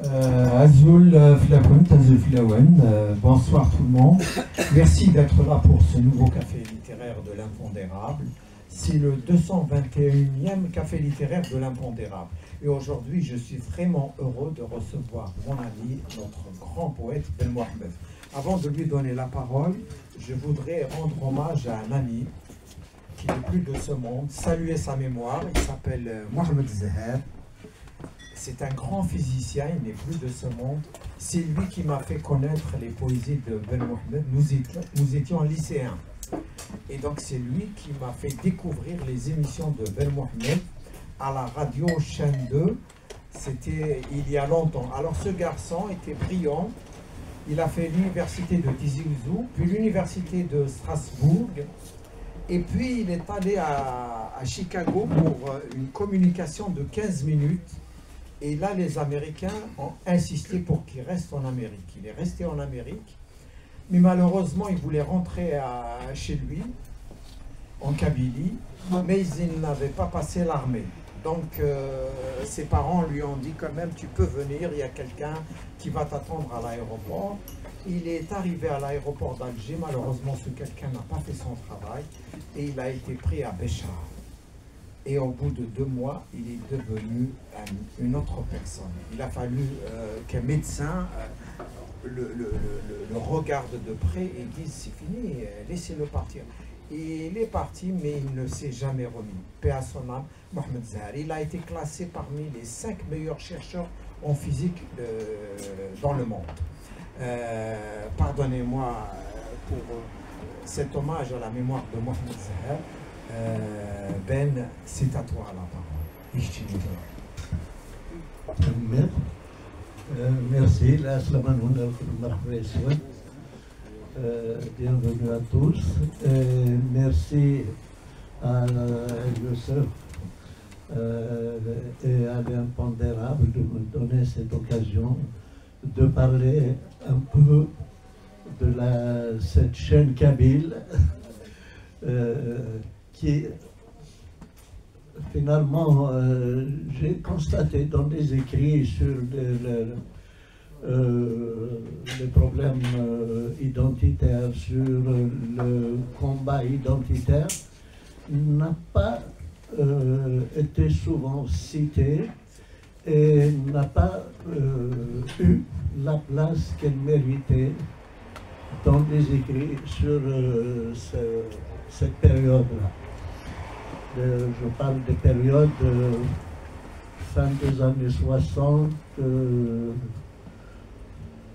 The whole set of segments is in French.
Azul Flakoun, Azul Flawen, bonsoir tout le monde. Merci d'être là pour ce nouveau café littéraire de l'impondérable. C'est le 221e café littéraire de l'impondérable. Et aujourd'hui, je suis vraiment heureux de recevoir mon ami, notre grand poète Ben Mohamed. Avant de lui donner la parole, je voudrais rendre hommage à un ami qui n'est plus de ce monde, saluer sa mémoire. Il s'appelle Mohamed Zahar. C'est un grand physicien, il n'est plus de ce monde. C'est lui qui m'a fait connaître les poésies de Ben Mohamed. Nous étions lycéens. Et donc c'est lui qui m'a fait découvrir les émissions de Ben Mohamed à la radio chaîne 2. C'était il y a longtemps. Alors ce garçon était brillant. Il a fait l'université de Tizi Ouzou, puis l'université de Strasbourg. Et puis il est allé à Chicago pour une communication de 15 minutes. Et là, les Américains ont insisté pour qu'il reste en Amérique. Il est resté en Amérique, mais malheureusement, il voulait rentrer chez lui, en Kabylie, mais il n'avait pas passé l'armée. Donc, ses parents lui ont dit quand même, tu peux venir, il y a quelqu'un qui va t'attendre à l'aéroport. Il est arrivé à l'aéroport d'Alger, malheureusement, ce quelqu'un n'a pas fait son travail, et il a été pris à Béchar. Et au bout de 2 mois, il est devenu une autre personne. Il a fallu qu'un médecin le regarde de près et dise c'est fini, laissez-le partir. Et il est parti, mais il ne s'est jamais remis. Paix à son âme, Mohamed Zahar. Il a été classé parmi les 5 meilleurs chercheurs en physique dans le monde. Pardonnez-moi pour cet hommage à la mémoire de Mohamed Zahar. Ben, c'est à toi la parole. Merci. Bienvenue à tous. Merci à Youssef et à l'Impondérable de me donner cette occasion de parler un peu de cette chaîne kabyle qui, finalement, j'ai constaté dans des écrits sur les problèmes identitaires, sur le combat identitaire, n'a pas été souvent cité et n'a pas eu la place qu'elle méritait dans des écrits sur cette période-là. Je parle des périodes fin des années 60,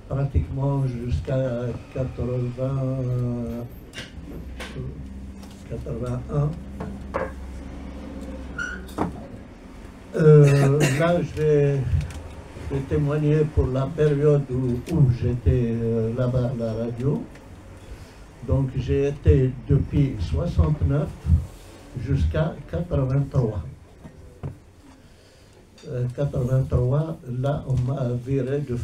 pratiquement jusqu'à 81. Là, je vais témoigner pour la période où j'étais là-bas à la radio. Donc j'ai été depuis 69 jusqu'à 83. 83, là on m'a viré de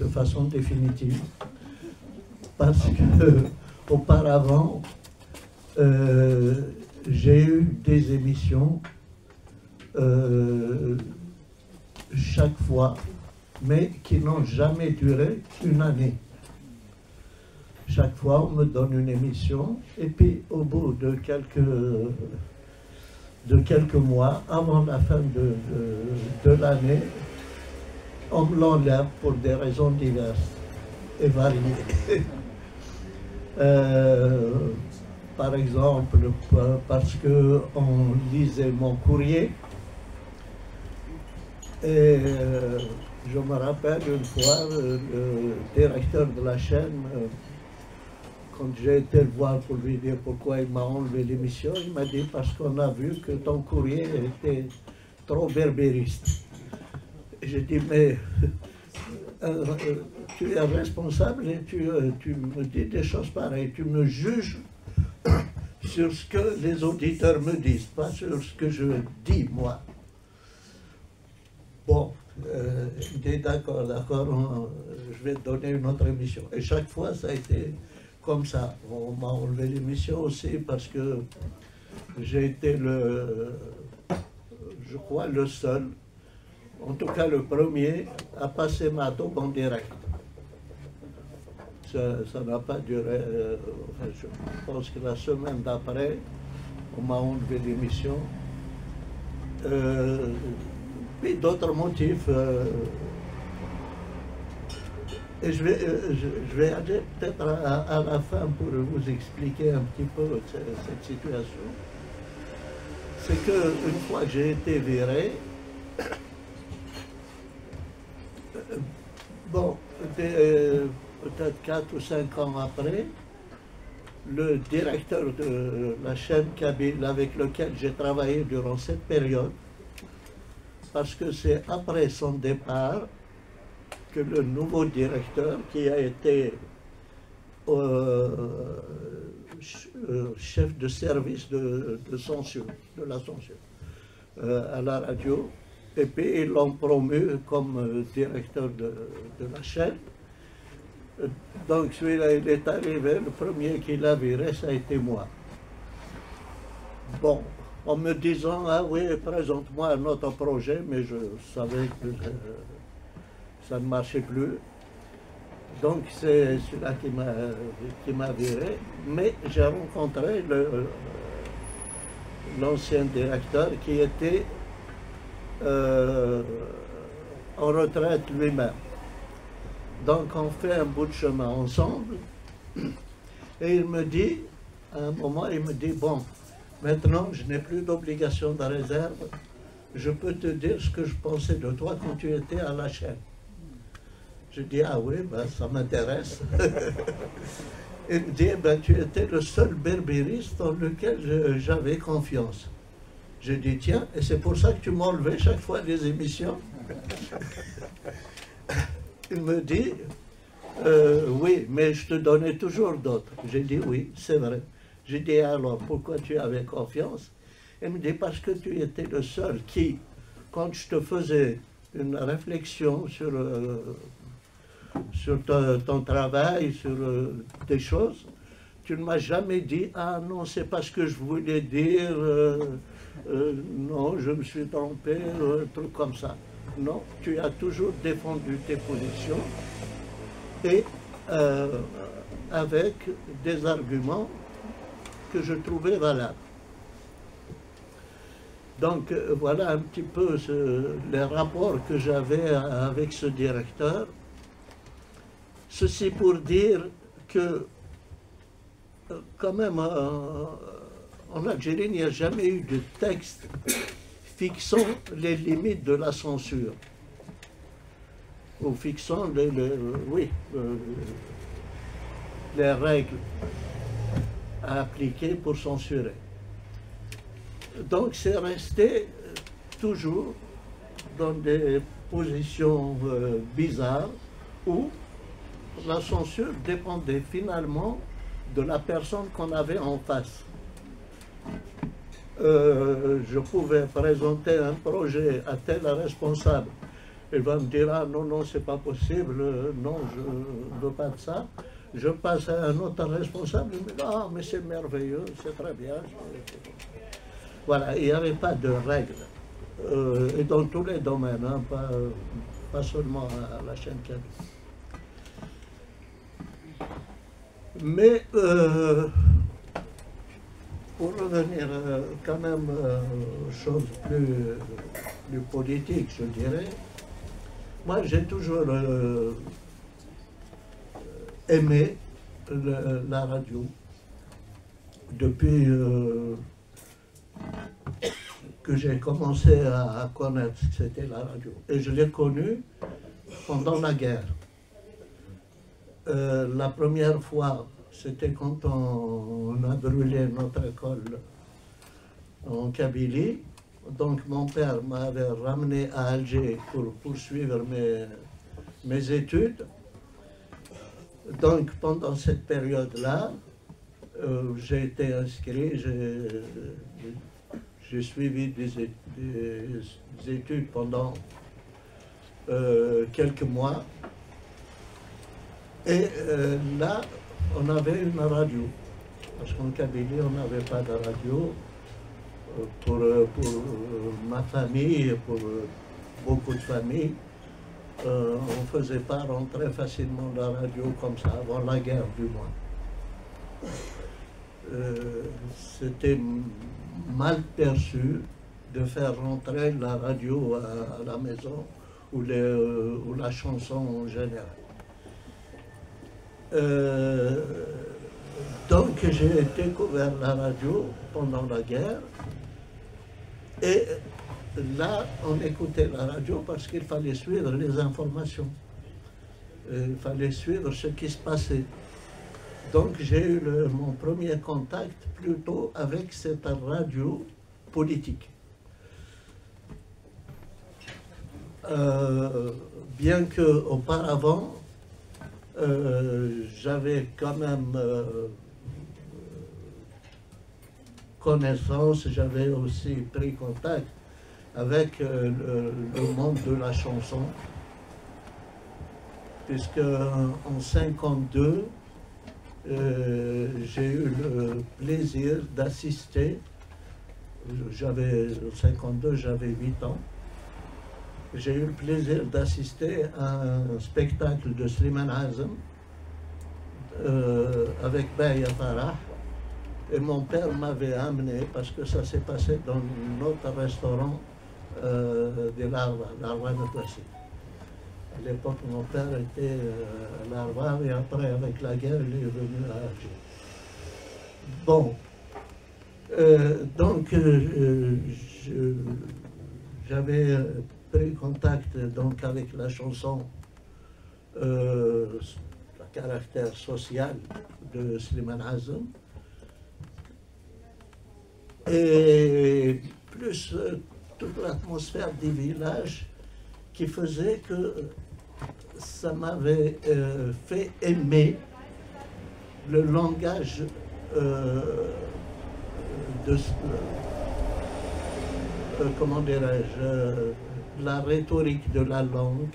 façon définitive parce que auparavant j'ai eu des émissions chaque fois, mais qui n'ont jamais duré une année. Chaque fois, on me donne une émission, et puis au bout de quelques mois, avant la fin de l'année, on me l'enlève pour des raisons diverses et variées. Par exemple, parce qu'on lisait mon courrier, et je me rappelle une fois, le directeur de la chaîne, quand j'ai été le voir pour lui dire pourquoi il m'a enlevé l'émission, il m'a dit parce qu'on a vu que ton courrier était trop berbériste. J'ai dit mais tu es responsable et tu me dis des choses pareilles, tu me juges sur ce que les auditeurs me disent, pas sur ce que je dis moi. Bon, il dit d'accord, je vais te donner une autre émission. Et chaque fois ça a été comme ça. On m'a enlevé l'émission aussi parce que j'ai été je crois le seul en tout cas le premier, a passé ma daube en direct. Ça n'a pas duré, enfin, je pense que la semaine d'après, on m'a enlevé l'émission. Puis d'autres motifs. Et je vais aller peut-être à la fin pour vous expliquer un petit peu cette situation. C'est qu'une fois que j'ai été viré, bon, peut-être 4 ou 5 ans après, le directeur de la chaîne Kabyle avec lequel j'ai travaillé durant cette période, parce que c'est après son départ que le nouveau directeur, qui a été chef de service de censure, de la censure, à la radio, et puis ils l'ont promu comme directeur de la chaîne. Donc celui-là, il est arrivé, le premier qui l'a viré, ça a été moi. Bon, en me disant, ah oui, présente-moi un autre projet, mais je savais que ça ne marchait plus. Donc c'est celui-là qui m'a viré, mais j'ai rencontré l'ancien directeur qui était en retraite lui-même. Donc on fait un bout de chemin ensemble, et il me dit, à un moment, il me dit, bon, maintenant je n'ai plus d'obligation de réserve, je peux te dire ce que je pensais de toi quand tu étais à la chaîne. Je dis, ah oui, ben, ça m'intéresse. Il me dit, ben, tu étais le seul berbériste dans lequel j'avais confiance. Je dis, tiens, et c'est pour ça que tu m'enlevais chaque fois des émissions. Il me dit, oui, mais je te donnais toujours d'autres. J'ai dit, oui, c'est vrai. J'ai dit, alors, pourquoi tu avais confiance? Il me dit, parce que tu étais le seul qui, quand je te faisais une réflexion sur ton travail, sur des choses, tu ne m'as jamais dit, ah non, c'est pas ce que je voulais dire, non, je me suis trompé, un truc comme ça. Non, tu as toujours défendu tes positions et avec des arguments que je trouvais valables. Donc voilà un petit peu les rapports que j'avais avec ce directeur. Ceci pour dire que quand même en Algérie, il n'y a jamais eu de texte fixant les limites de la censure, ou fixant les règles à appliquer pour censurer. Donc c'est resté toujours dans des positions bizarres où la censure dépendait finalement de la personne qu'on avait en face. Je pouvais présenter un projet à tel responsable. Il va me dire, ah non, non, c'est pas possible, non, je ne veux pas de ça. Je passe à un autre responsable, il me dit, ah, mais c'est merveilleux, c'est très bien. Voilà, il n'y avait pas de règles, et dans tous les domaines, hein, pas seulement à la chaîne Kabyle. Mais pour revenir quand même aux choses plus politiques, je dirais, moi j'ai toujours aimé la radio depuis que j'ai commencé à connaître ce que c'était la radio. Et je l'ai connue pendant la guerre. La première fois, c'était quand on a brûlé notre école en Kabylie. Donc mon père m'avait ramené à Alger pour poursuivre mes études. Donc pendant cette période-là, j'ai été inscrit, j'ai suivi des études pendant quelques mois. Et là, on avait une radio, parce qu'en Kabylie, on n'avait pas de radio pour ma famille, pour beaucoup de familles, on ne faisait pas rentrer facilement la radio comme ça, avant la guerre du moins. C'était mal perçu de faire rentrer la radio à la maison ou la chanson en général. Donc j'ai découvert la radio pendant la guerre et là on écoutait la radio parce qu'il fallait suivre les informations, il fallait suivre ce qui se passait. Donc j'ai eu mon premier contact plutôt avec cette radio politique. Bien qu'auparavant, j'avais quand même connaissance, j'avais aussi pris contact avec le monde de la chanson, puisque en 1952, j'ai eu le plaisir d'assister, en 1952, j'avais 8 ans, j'ai eu le plaisir d'assister à un spectacle de Slimane Azem avec Baya Farah, et mon père m'avait amené parce que ça s'est passé dans notre restaurant de l'Arwa Notwassi. À l'époque, mon père était à l'Arwa et après, avec la guerre, il est venu à Alger. Bon, donc j'avais pris contact donc avec la chanson, le caractère social de Slimane Azem, et plus toute l'atmosphère du village qui faisait que ça m'avait fait aimer le langage comment dirais-je, la rhétorique de la langue,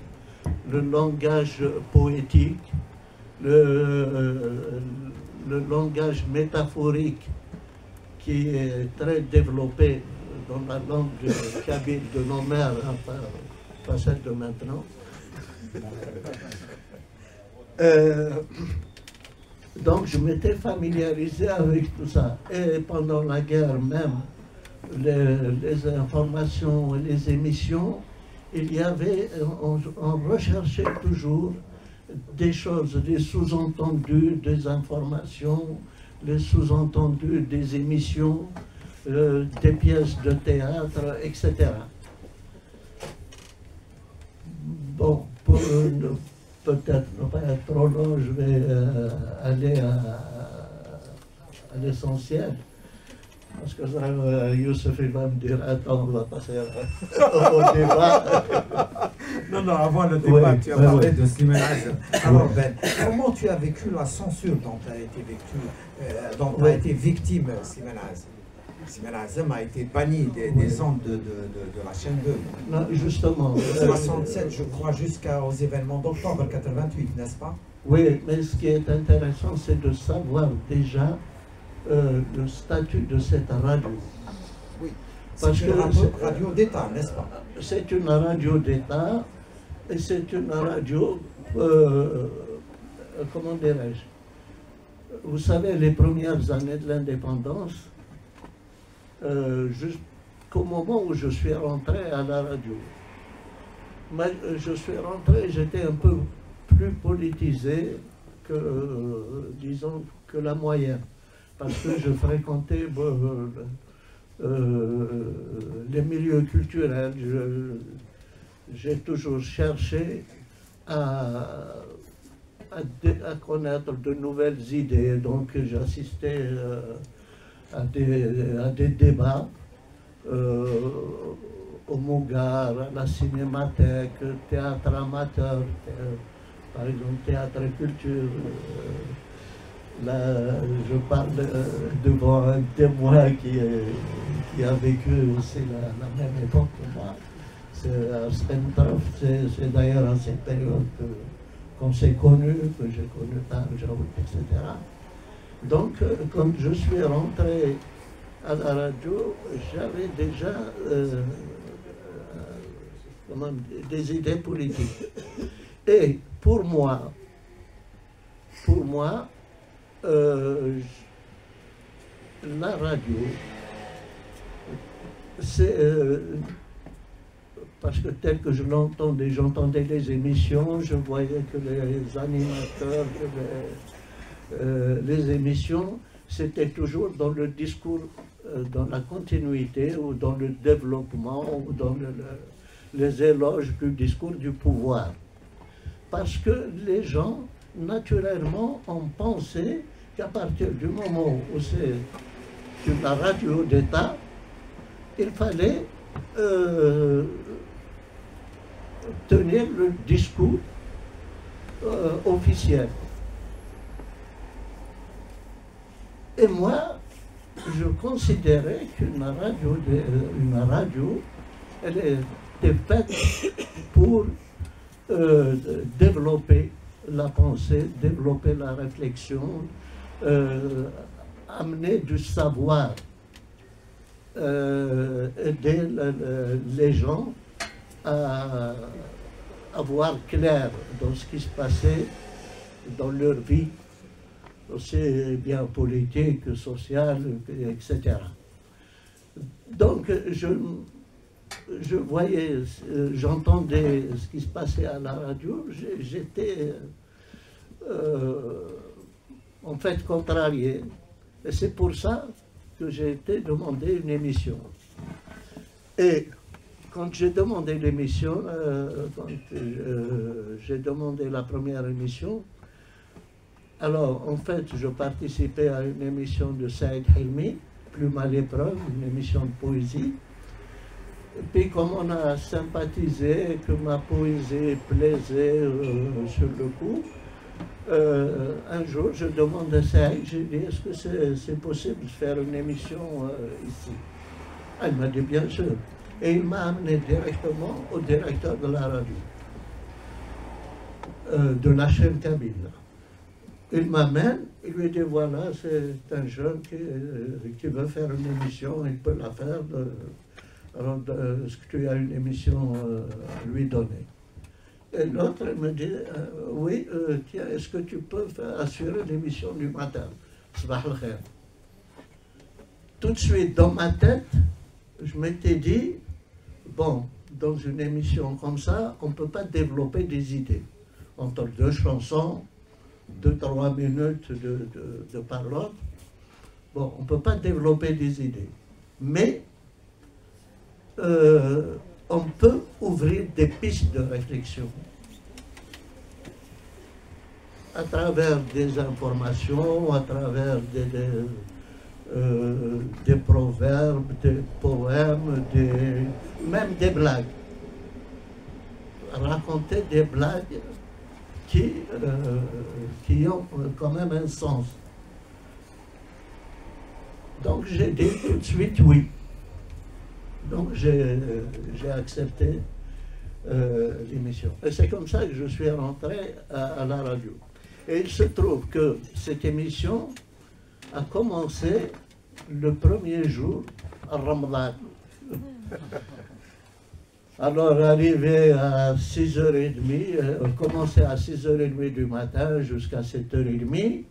le langage poétique, le langage métaphorique qui est très développé dans la langue kabyle de nos mères, hein, pas celle de maintenant. Donc je m'étais familiarisé avec tout ça. Et pendant la guerre même, les informations, les émissions, il y avait, on recherchait toujours des choses, des sous-entendus, des informations, les sous-entendus des émissions, des pièces de théâtre, etc. Bon, pour peut-être ne pas être trop long, je vais aller à l'essentiel. Parce que Youssef, il va me dire, attends, on va passer au débat. Non, avant le débat, tu as parlé de Slimane Azem. Alors Ben, comment tu as vécu la censure dont tu as été victime, Slimane Azem? Slimane Azem a été banni des ondes de la chaîne 2. Non, justement. 67, je crois, jusqu'aux événements d'octobre 88, n'est-ce pas? Oui, mais ce qui est intéressant, c'est de savoir déjà le statut de cette radio. Oui, c'est une radio d'État, n'est-ce pas? C'est une radio d'État et c'est une radio, comment dirais-je, vous savez, les premières années de l'indépendance, jusqu'au moment où je suis rentré à la radio. Mais je suis rentré, j'étais un peu plus politisé que, disons, que la moyenne. Parce que je fréquentais les milieux culturels. J'ai toujours cherché à connaître de nouvelles idées. Donc j'assistais à des débats au Mougar, à la Cinémathèque, théâtre amateur, par exemple théâtre et culture. Là, je parle devant un témoin qui a vécu aussi la même époque que moi. C'est Arsène Troff, c'est d'ailleurs à cette période qu'on s'est connus, que j'ai connu Tar Jaoud, etc. Donc, quand je suis rentré à la radio, j'avais déjà quand même des idées politiques. Et pour moi, la radio, c'est parce que tel que je l'entendais, j'entendais les émissions, je voyais que les animateurs, les émissions, c'était toujours dans le discours, dans la continuité ou dans le développement ou dans les éloges du discours du pouvoir. Parce que les gens, naturellement, ont pensé qu'à partir du moment où c'est une radio d'État, il fallait tenir le discours officiel. Et moi, je considérais qu'une radio, elle était faite pour développer la pensée, développer la réflexion, amener du savoir, aider les gens à voir clair dans ce qui se passait dans leur vie, aussi bien politique que sociale, etc. Donc je voyais, j'entendais ce qui se passait à la radio, j'étais en fait contrarié. Et c'est pour ça que j'ai été demander une émission. Et quand j'ai demandé l'émission, quand j'ai demandé la première émission, alors en fait je participais à une émission de Saïd Hilmi, Plume à l'épreuve, une émission de poésie. Et puis comme on a sympathisé, que ma poésie plaisait sur le coup, un jour je demande à Saïd, j'ai dit, est-ce que c'est possible de faire une émission ici? Il m'a dit bien sûr. Et il m'a amené directement au directeur de la radio, de la chaîne Kabyle. Il m'amène, il lui dit voilà, c'est un jeune qui veut faire une émission, il peut la faire. Alors, est-ce que tu as une émission à lui donner? Et l'autre me dit oui, tiens, est-ce que tu peux assurer l'émission du matin? Sabah al-Khair. Tout de suite, dans ma tête, je m'étais dit bon, dans une émission comme ça, on ne peut pas développer des idées. Entre deux chansons, 2-3 minutes de parole, bon, on ne peut pas développer des idées. Mais on peut ouvrir des pistes de réflexion à travers des informations, à travers des proverbes, des poèmes, même des blagues. Raconter des blagues qui ont quand même un sens. Donc j'ai dit tout de suite oui. Donc j'ai accepté l'émission. Et c'est comme ça que je suis rentré à la radio. Et il se trouve que cette émission a commencé le premier jour à Ramadan. Alors, arrivé à 6h30, on commençait à 6h30 du matin jusqu'à 7h30.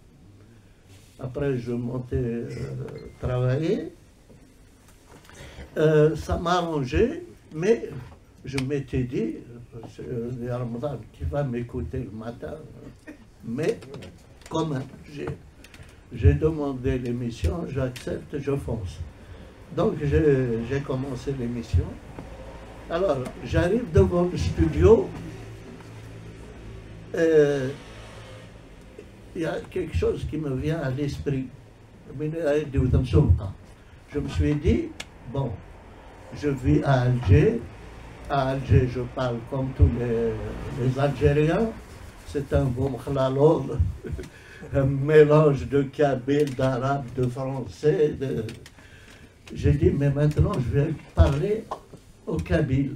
Après, je montais travailler. Ça m'arrangeait, mais je m'étais dit, Ramadan, tu vas m'écouter le matin. Mais, quand même, j'ai demandé l'émission, j'accepte, je fonce. Donc, j'ai commencé l'émission. Alors, j'arrive devant le studio, il y a quelque chose qui me vient à l'esprit. Je me suis dit, bon, je vis à Alger. À Alger, je parle comme tous les Algériens. C'est un bon khlalol, un mélange de kabyle, d'arabe, de français. J'ai dit, mais maintenant, je vais parler au kabyle,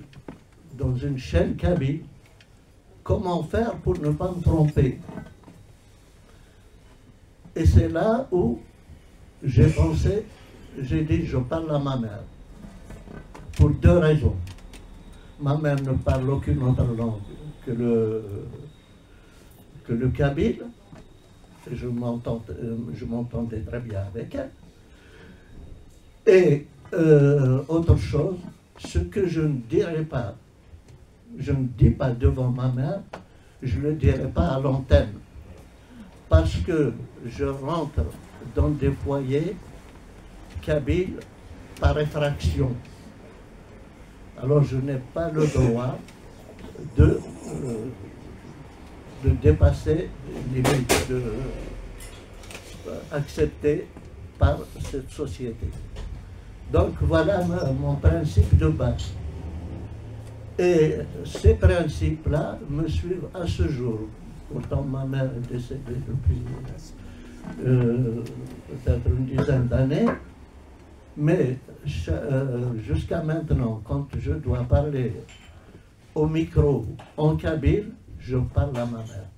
dans une chaîne kabyle. Comment faire pour ne pas me tromper? Et c'est là où j'ai pensé, j'ai dit, je parle à ma mère. Pour deux raisons. Ma mère ne parle aucune autre langue que le kabyle. Je m'entendais très bien avec elle. Et autre chose, ce que je ne dirai pas, je ne dis pas devant ma mère, je ne le dirai pas à l'antenne. Parce que je rentre dans des foyers kabyles par effraction. Alors je n'ai pas le droit de dépasser les limites acceptées par cette société. Donc voilà mon principe de base. Et ces principes-là me suivent à ce jour. Pourtant ma mère est décédée depuis peut-être une dizaine d'années, mais jusqu'à maintenant, quand je dois parler au micro en kabyle, je parle à ma mère.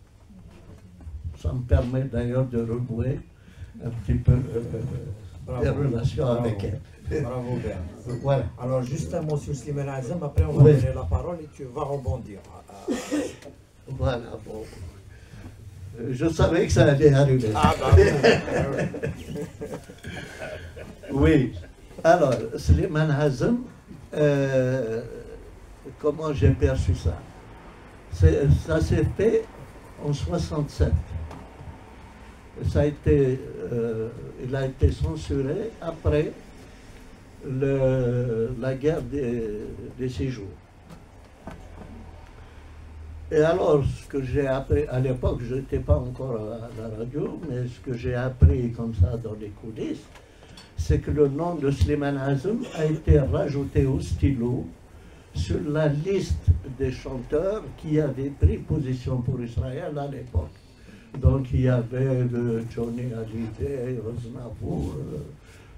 Ça me permet d'ailleurs de renouer un petit peu des relations avec elle. Bravo, Bert. Voilà. Alors, juste un mot sur Slimane Azam, après on va donner la parole et tu vas rebondir. Voilà, bon. Je savais que ça allait arriver. Ah, bah oui. Alors, Slimane Azam, comment j'ai perçu ça? Ça s'est fait en 67. Ça a été, il a été censuré après la guerre des 6 jours. Et alors, ce que j'ai appris, à l'époque, je n'étais pas encore à la radio, mais ce que j'ai appris comme ça dans les coulisses, c'est que le nom de Slimane Azam a été rajouté au stylo sur la liste des chanteurs qui avaient pris position pour Israël à l'époque. Donc il y avait Johnny Hallyday, Reznavour,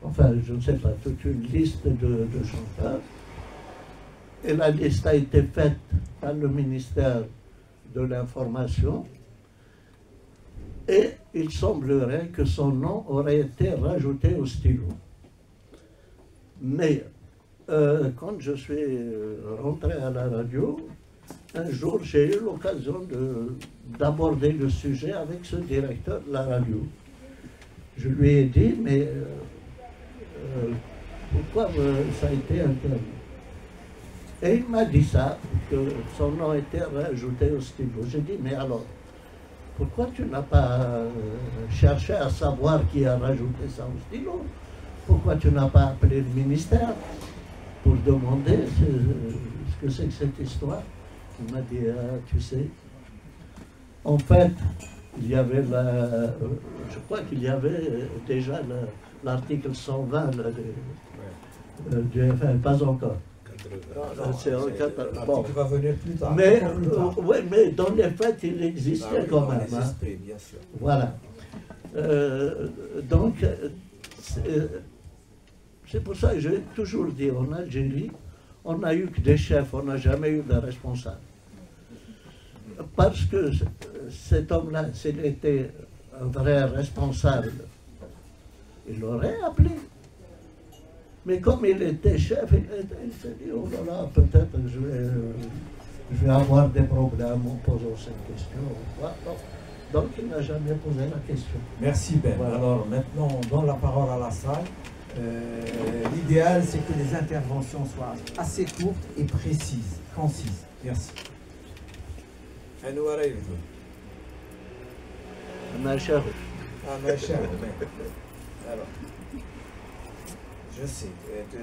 enfin je ne sais pas, toute une liste de chanteurs. Et la liste a été faite par le ministère de l'Information et il semblerait que son nom aurait été rajouté au stylo. Mais quand je suis rentré à la radio, un jour j'ai eu l'occasion d'aborder le sujet avec ce directeur de la radio. Je lui ai dit, mais pourquoi ça a été interdit? Et il m'a dit ça, que son nom était rajouté au stylo. J'ai dit, mais alors, pourquoi tu n'as pas cherché à savoir qui a rajouté ça au stylo? Pourquoi tu n'as pas appelé le ministère pour demander ce que c'est que cette histoire? Il m'a dit, tu sais, en fait, il y avait je crois qu'il y avait déjà l'article 120 du FN, pas encore. L'article va venir plus tard. Mais, mais dans les faits, il existait quand même. Bien sûr. Voilà. Donc, c'est pour ça que j'ai toujours dit, en Algérie, on n'a eu que des chefs, on n'a jamais eu de responsables. Parce que cet homme-là, s'il était un vrai responsable, il l'aurait appelé. Mais comme il était chef, il s'est dit, oh là là, peut-être je vais avoir des problèmes en posant cette question. Voilà. Donc il n'a jamais posé la question. Merci Ben. Voilà. Alors maintenant, on donne la parole à la salle. L'idéal, c'est que les interventions soient assez courtes et précises, concises. Merci. Ma chère. Alors, je sais,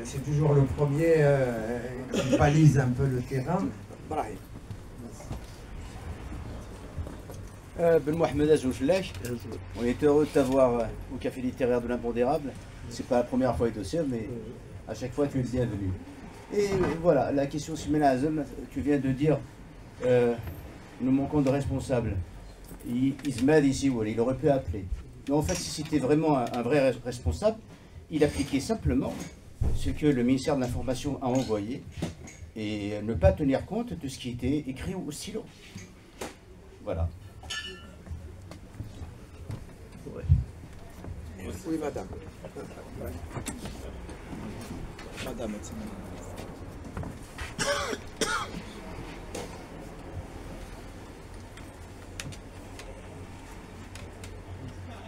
c'est toujours le premier qui balise un peu le terrain. Brahim. Ben Mohamed Azouflech, on est heureux de t'avoir au Café littéraire de l'Impondérable. C'est pas la première fois et aussi, mais à chaque fois tu es le bienvenu. Et voilà, la question Slimane Azam, tu viens de dire nous manquons de responsables. Ismaël ici, voilà, il aurait pu appeler. Mais en fait, si c'était vraiment un vrai responsable, il appliquait simplement ce que le ministère de l'Information a envoyé et ne pas tenir compte de ce qui était écrit au stylo. Voilà. Ouais. Oui, madame. Madame,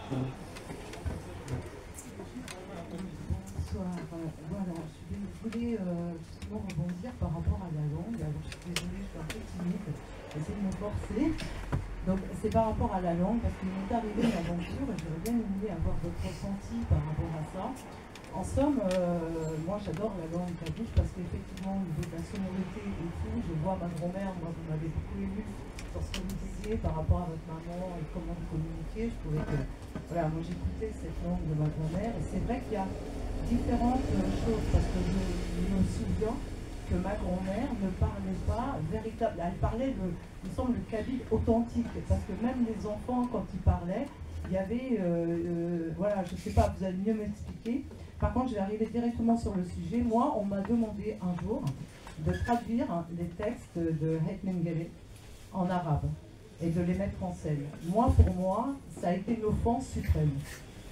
Bonsoir. Voilà, je voulais justement rebondir par rapport à la langue. Alors, je suis désolée, je suis un peu timide, j'essaie de me forcer. Donc, c'est par rapport à la langue, parce qu'il m'est arrivé une aventure et j'aurais bien aimé avoir votre ressenti par rapport à ça. En somme, moi j'adore la langue kabylie parce qu'effectivement, au niveau de la sonorité et tout, je vois ma grand-mère, moi vous m'avez beaucoup ému sur ce que vous disiez par rapport à votre maman et comment vous communiquiez. Je trouvais que, voilà, moi j'écoutais cette langue de ma grand-mère et c'est vrai qu'il y a différentes choses parce que je me souviens que ma grand-mère ne parlait pas véritablement, elle parlait il me semble, le kabyle authentique parce que même les enfants, quand ils parlaient, il y avait, voilà, je ne sais pas, vous allez mieux m'expliquer. Par contre, je vais arriver directement sur le sujet. Moi, on m'a demandé un jour de traduire les textes de Het Mengele en arabe et de les mettre en scène. Moi, pour moi, ça a été une offense suprême.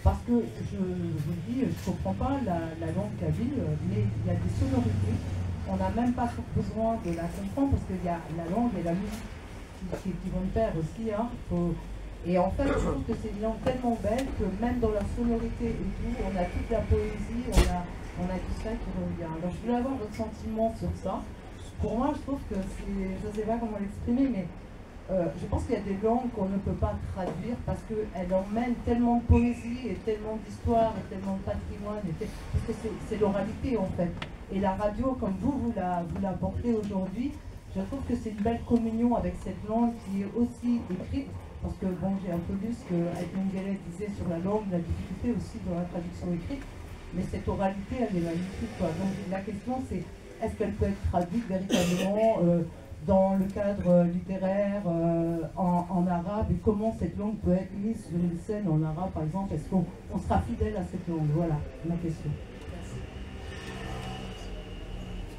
Parce que, je vous dis, je ne comprends pas la langue kabyle, mais il y a des sonorités. On n'a même pas besoin de la comprendre parce qu'il y a la langue et la musique qui vont de pair aussi. Hein. Et en fait, je trouve que c'est une langue tellement belle que même dans la sonorité et tout, on a toute la poésie, on a tout ça qui revient. Alors je voulais avoir votre sentiment sur ça. Pour moi, je trouve que c'est, je ne sais pas comment l'exprimer, mais je pense qu'il y a des langues qu'on ne peut pas traduire parce qu'elles emmènent tellement de poésie et tellement d'histoire et tellement de patrimoine, parce que c'est l'oralité en fait. Et la radio, comme vous la portez aujourd'hui, je trouve que c'est une belle communion avec cette langue qui est aussi écrite. Parce que bon, j'ai un peu lu ce que Het Mengele disait sur la langue, la difficulté aussi dans la traduction écrite, mais cette oralité, elle est magnifique, quoi. Donc la question c'est, est-ce qu'elle peut être traduite véritablement dans le cadre littéraire en arabe, et comment cette langue peut être mise sur une scène en arabe, par exemple, est-ce qu'on sera fidèle à cette langue? Voilà ma question. Merci.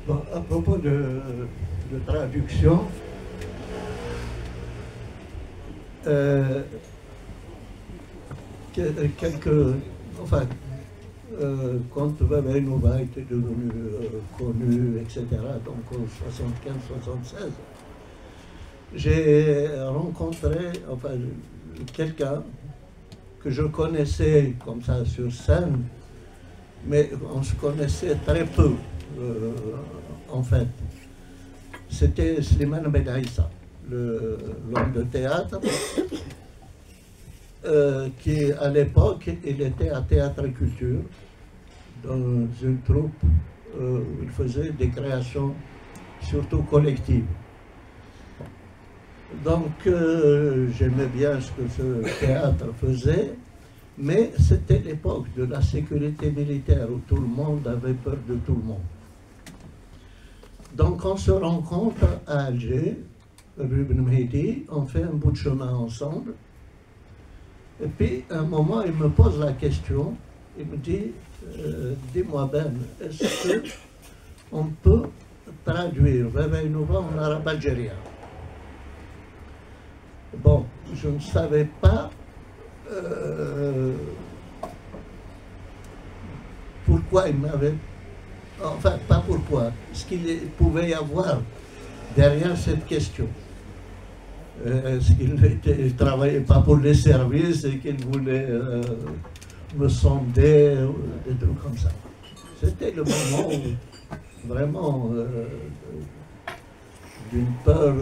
Bon, à propos de traduction, quand Baba Inouba était devenu connu, etc., donc en 75-76, j'ai rencontré quelqu'un que je connaissais comme ça sur scène, mais on se connaissait très peu, en fait. C'était Slimane Bedaïssa, l'homme de théâtre, qui à l'époque, il était à Théâtre et Culture, dans une troupe où il faisait des créations surtout collectives. Donc j'aimais bien ce que ce théâtre faisait, mais c'était l'époque de la sécurité militaire où tout le monde avait peur de tout le monde. Donc on se rencontre à Alger, rue Ben Mehdi, on fait un bout de chemin ensemble. Et puis à un moment, il me pose la question, il me dit, dis-moi Ben, est-ce qu'on peut traduire Baba Inouba en arabe algérien? Bon, je ne savais pas pourquoi il m'avait... Enfin, pas pourquoi, ce qu'il pouvait y avoir derrière cette question. Est-ce qu'il ne travaillait pas pour les services et qu'il voulait me sonder, des trucs comme ça. C'était le moment où, vraiment d'une peur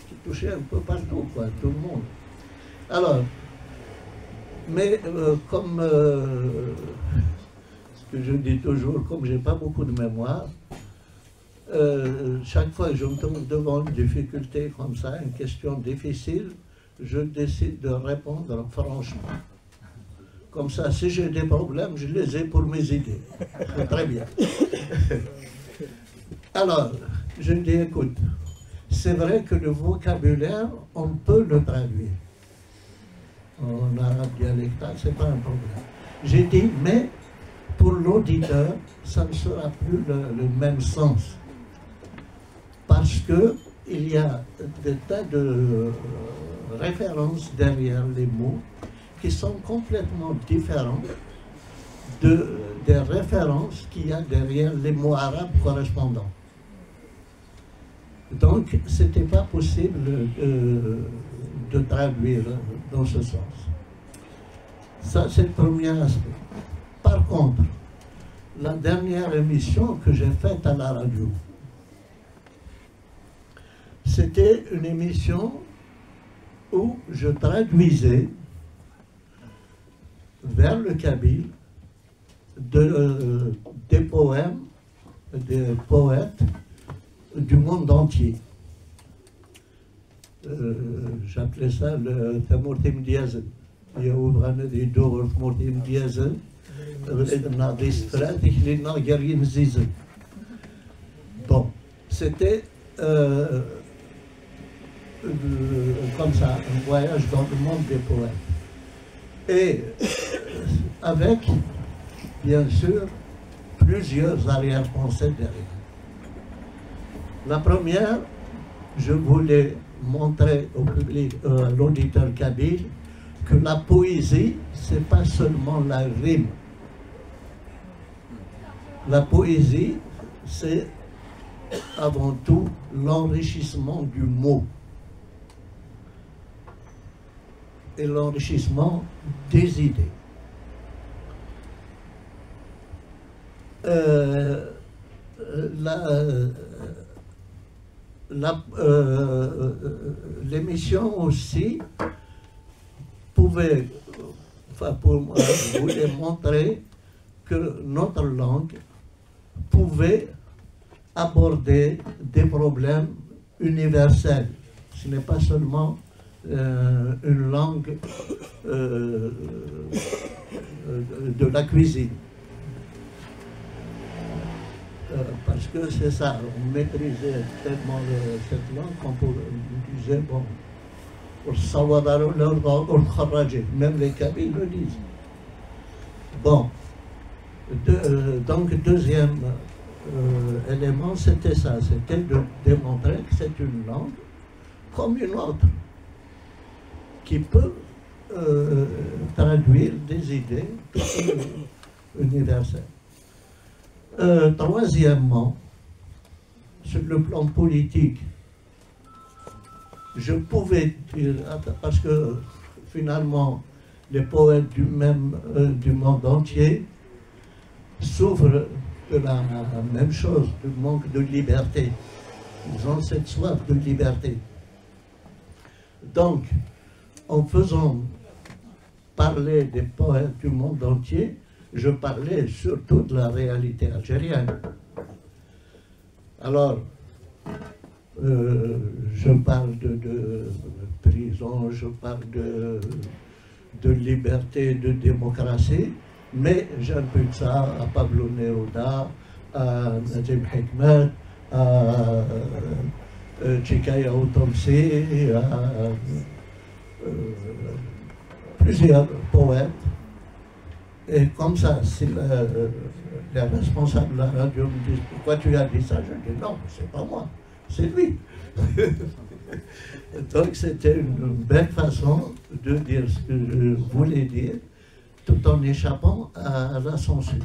qui touchait un peu partout, quoi, tout le monde. Alors, mais comme ce que je dis toujours, comme j'ai pas beaucoup de mémoire, chaque fois que je me trouve devant une difficulté comme ça, une question difficile, je décide de répondre franchement. Comme ça, si j'ai des problèmes, je les ai pour mes idées. Très bien. Alors, je dis, écoute, c'est vrai que le vocabulaire, on peut le traduire. En arabe dialectal, c'est pas un problème. J'ai dit, mais pour l'auditeur, ça ne sera plus le même sens. Parce qu'il y a des tas de références derrière les mots qui sont complètement différentes des références qu'il y a derrière les mots arabes correspondants. Donc, ce n'était pas possible de traduire dans ce sens. Ça, c'est le premier aspect. Par contre, la dernière émission que j'ai faite à la radio, c'était une émission où je traduisais vers le kabyle des poèmes, des poètes du monde entier. J'appelais ça le Tamurtim Diazen. Il y a ouvert des doors Tamurtim Diazen. Bon, c'était comme ça, un voyage dans le monde des poètes. Et avec, bien sûr, plusieurs arrière-pensées derrière. La première, je voulais montrer au public, à l'auditeur kabyle, que la poésie, c'est pas seulement la rime. La poésie, c'est avant tout l'enrichissement du mot et l'enrichissement des idées. L'émission aussi pouvait, enfin pour moi, je voulais montrer que notre langue pouvait aborder des problèmes universels. Ce n'est pas seulement une langue de la cuisine. Parce que c'est ça, on maîtrisait tellement cette langue qu'on disait, bon, même les Kabyles le disent. Bon, donc deuxième élément, c'était ça, c'était de démontrer que c'est une langue comme une autre, qui peut traduire des idées universelles. Troisièmement, sur le plan politique, je pouvais dire, parce que finalement, les poètes du monde entier souffrent de la même chose, du manque de liberté. Ils ont cette soif de liberté. Donc, en faisant parler des poètes du monde entier, je parlais surtout de la réalité algérienne. Alors, je parle de prison, je parle de liberté, de démocratie, mais j'impute ça à Pablo Neruda, à Najib Hikmet, à Chikaya Outomsi, à plusieurs poètes. Et comme ça, si les responsables de la radio me disent « Pourquoi tu as dit ça ?» Je dis « Non, c'est pas moi, c'est lui. » Donc c'était une belle façon de dire ce que je voulais dire, tout en échappant à la censure.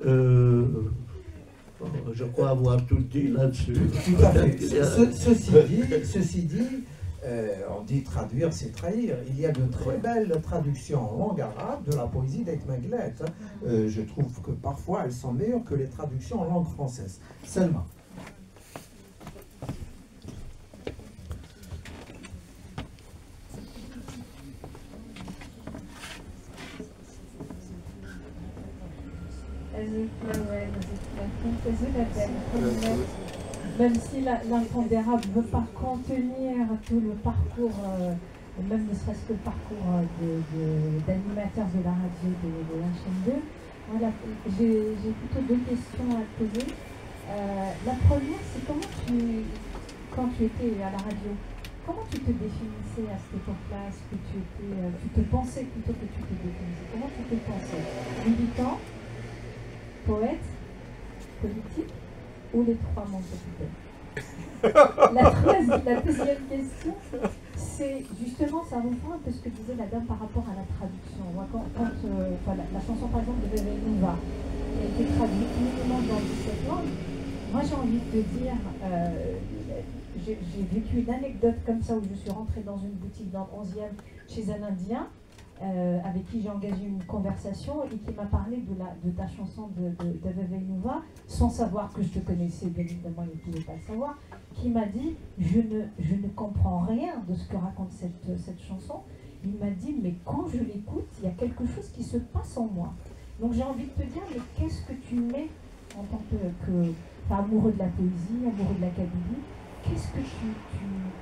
Je crois avoir tout dit là-dessus. Tout à fait. Ceci dit, on dit traduire, c'est trahir. Il y a de très belles traductions en langue arabe de la poésie d'Aït-Maglet. Je trouve que parfois elles sont meilleures que les traductions en langue française. Seulement. Même si l'impondérable ne veut pas contenir tout le parcours, même ne serait-ce que le parcours d'animateur de la radio de la chaîne 2, voilà, j'ai plutôt deux questions à te poser. La première, c'est quand tu étais à la radio, comment tu te définissais à cette époque-là? Est-ce que tu te pensais plutôt que tu te définissais? Comment tu te pensais? Militant, poète, politique ou les trois membres la deuxième question, c'est justement, ça reprend un peu ce que disait la dame par rapport à la traduction. Moi, quand la chanson par exemple de Bébé Nouva a été traduite uniquement dans 17 langues, moi j'ai envie de dire, j'ai vécu une anecdote comme ça où je suis rentrée dans une boutique dans le 11e chez un Indien. avec qui j'ai engagé une conversation et qui m'a parlé de ta chanson de Veve Nuva, sans savoir que je te connaissais, bien évidemment, il ne pouvait pas le savoir, qui m'a dit je ne comprends rien de ce que raconte cette chanson. Il m'a dit mais quand je l'écoute, il y a quelque chose qui se passe en moi. Donc j'ai envie de te dire, mais qu'est-ce que tu mets en tant que amoureux de la poésie, amoureux de la Kabylie, qu'est-ce que tu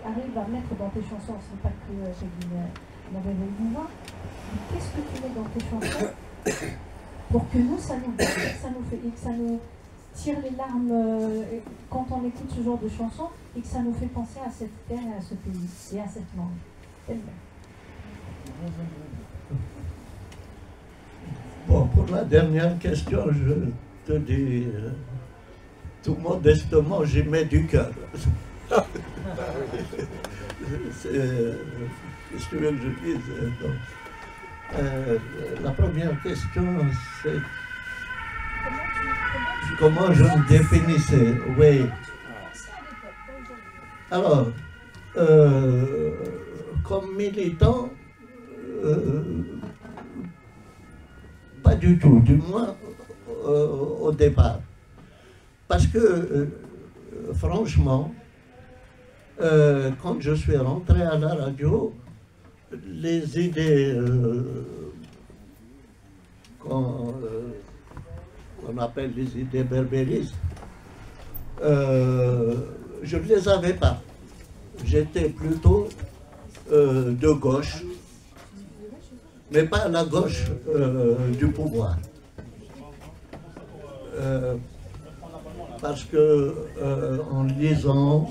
arrives à mettre dans tes chansons? Ce n'est pas que la Veve Nuva, mais qu'est-ce que tu mets dans tes chansons pour que nous, ça nous tire les larmes quand on écoute ce genre de chansons et que ça nous fait penser à cette terre et à ce pays et à cette langue. Bon, pour la dernière question, je te dis tout modestement, j'y mets du cœur. Qu'est-ce que tu veux que je dise? La première question, c'est comment je me définissais. Oui. Alors, comme militant, pas du tout, du moins au départ. Parce que, franchement, quand je suis rentré à la radio, les idées qu'on appelle les idées berbéristes, je ne les avais pas. J'étais plutôt de gauche, mais pas la gauche du pouvoir. Parce que en lisant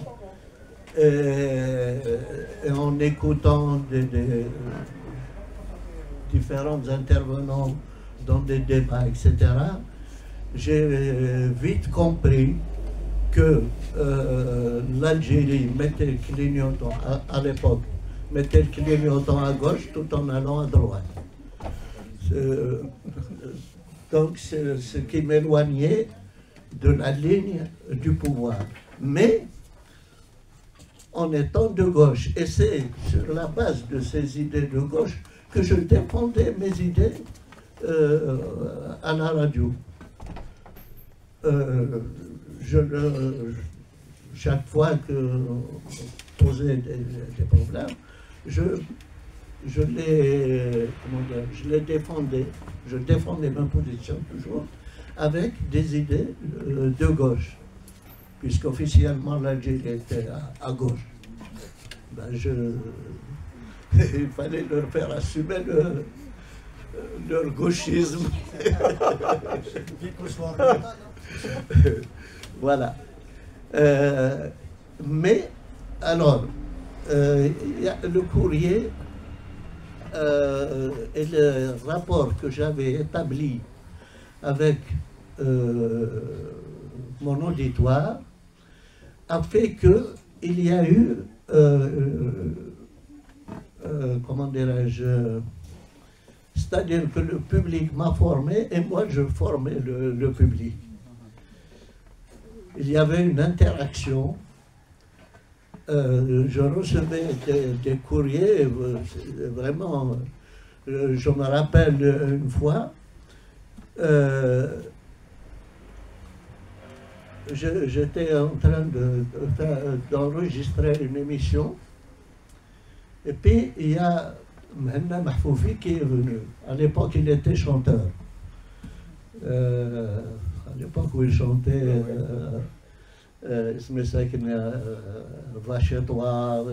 et en écoutant des différents intervenants dans des débats, etc., j'ai vite compris que l'Algérie mettait le clignotant, à l'époque, mettait le clignotant à gauche tout en allant à droite. Donc c'est ce qui m'éloignait de la ligne du pouvoir. Mais en étant de gauche, et c'est sur la base de ces idées de gauche que je défendais mes idées à la radio. Chaque fois que posait des problèmes, je les défendais. Je défendais ma position toujours avec des idées de gauche, puisqu'officiellement l'Algérie était à gauche. Ben il fallait leur faire assumer leur gauchisme. Voilà. Mais, alors, il y a le courrier et le rapport que j'avais établi avec mon auditoire a fait qu'il y a eu, comment dirais-je, c'est-à-dire que le public m'a formé et moi je formais le public. Il y avait une interaction. Je recevais des courriers, vraiment, je me rappelle une fois, j'étais en train d'enregistrer une émission, et puis il y a Mhenna Mahfoufi qui est venu. À l'époque, il était chanteur. À l'époque où il chantait اسمي ساكن va chez toi,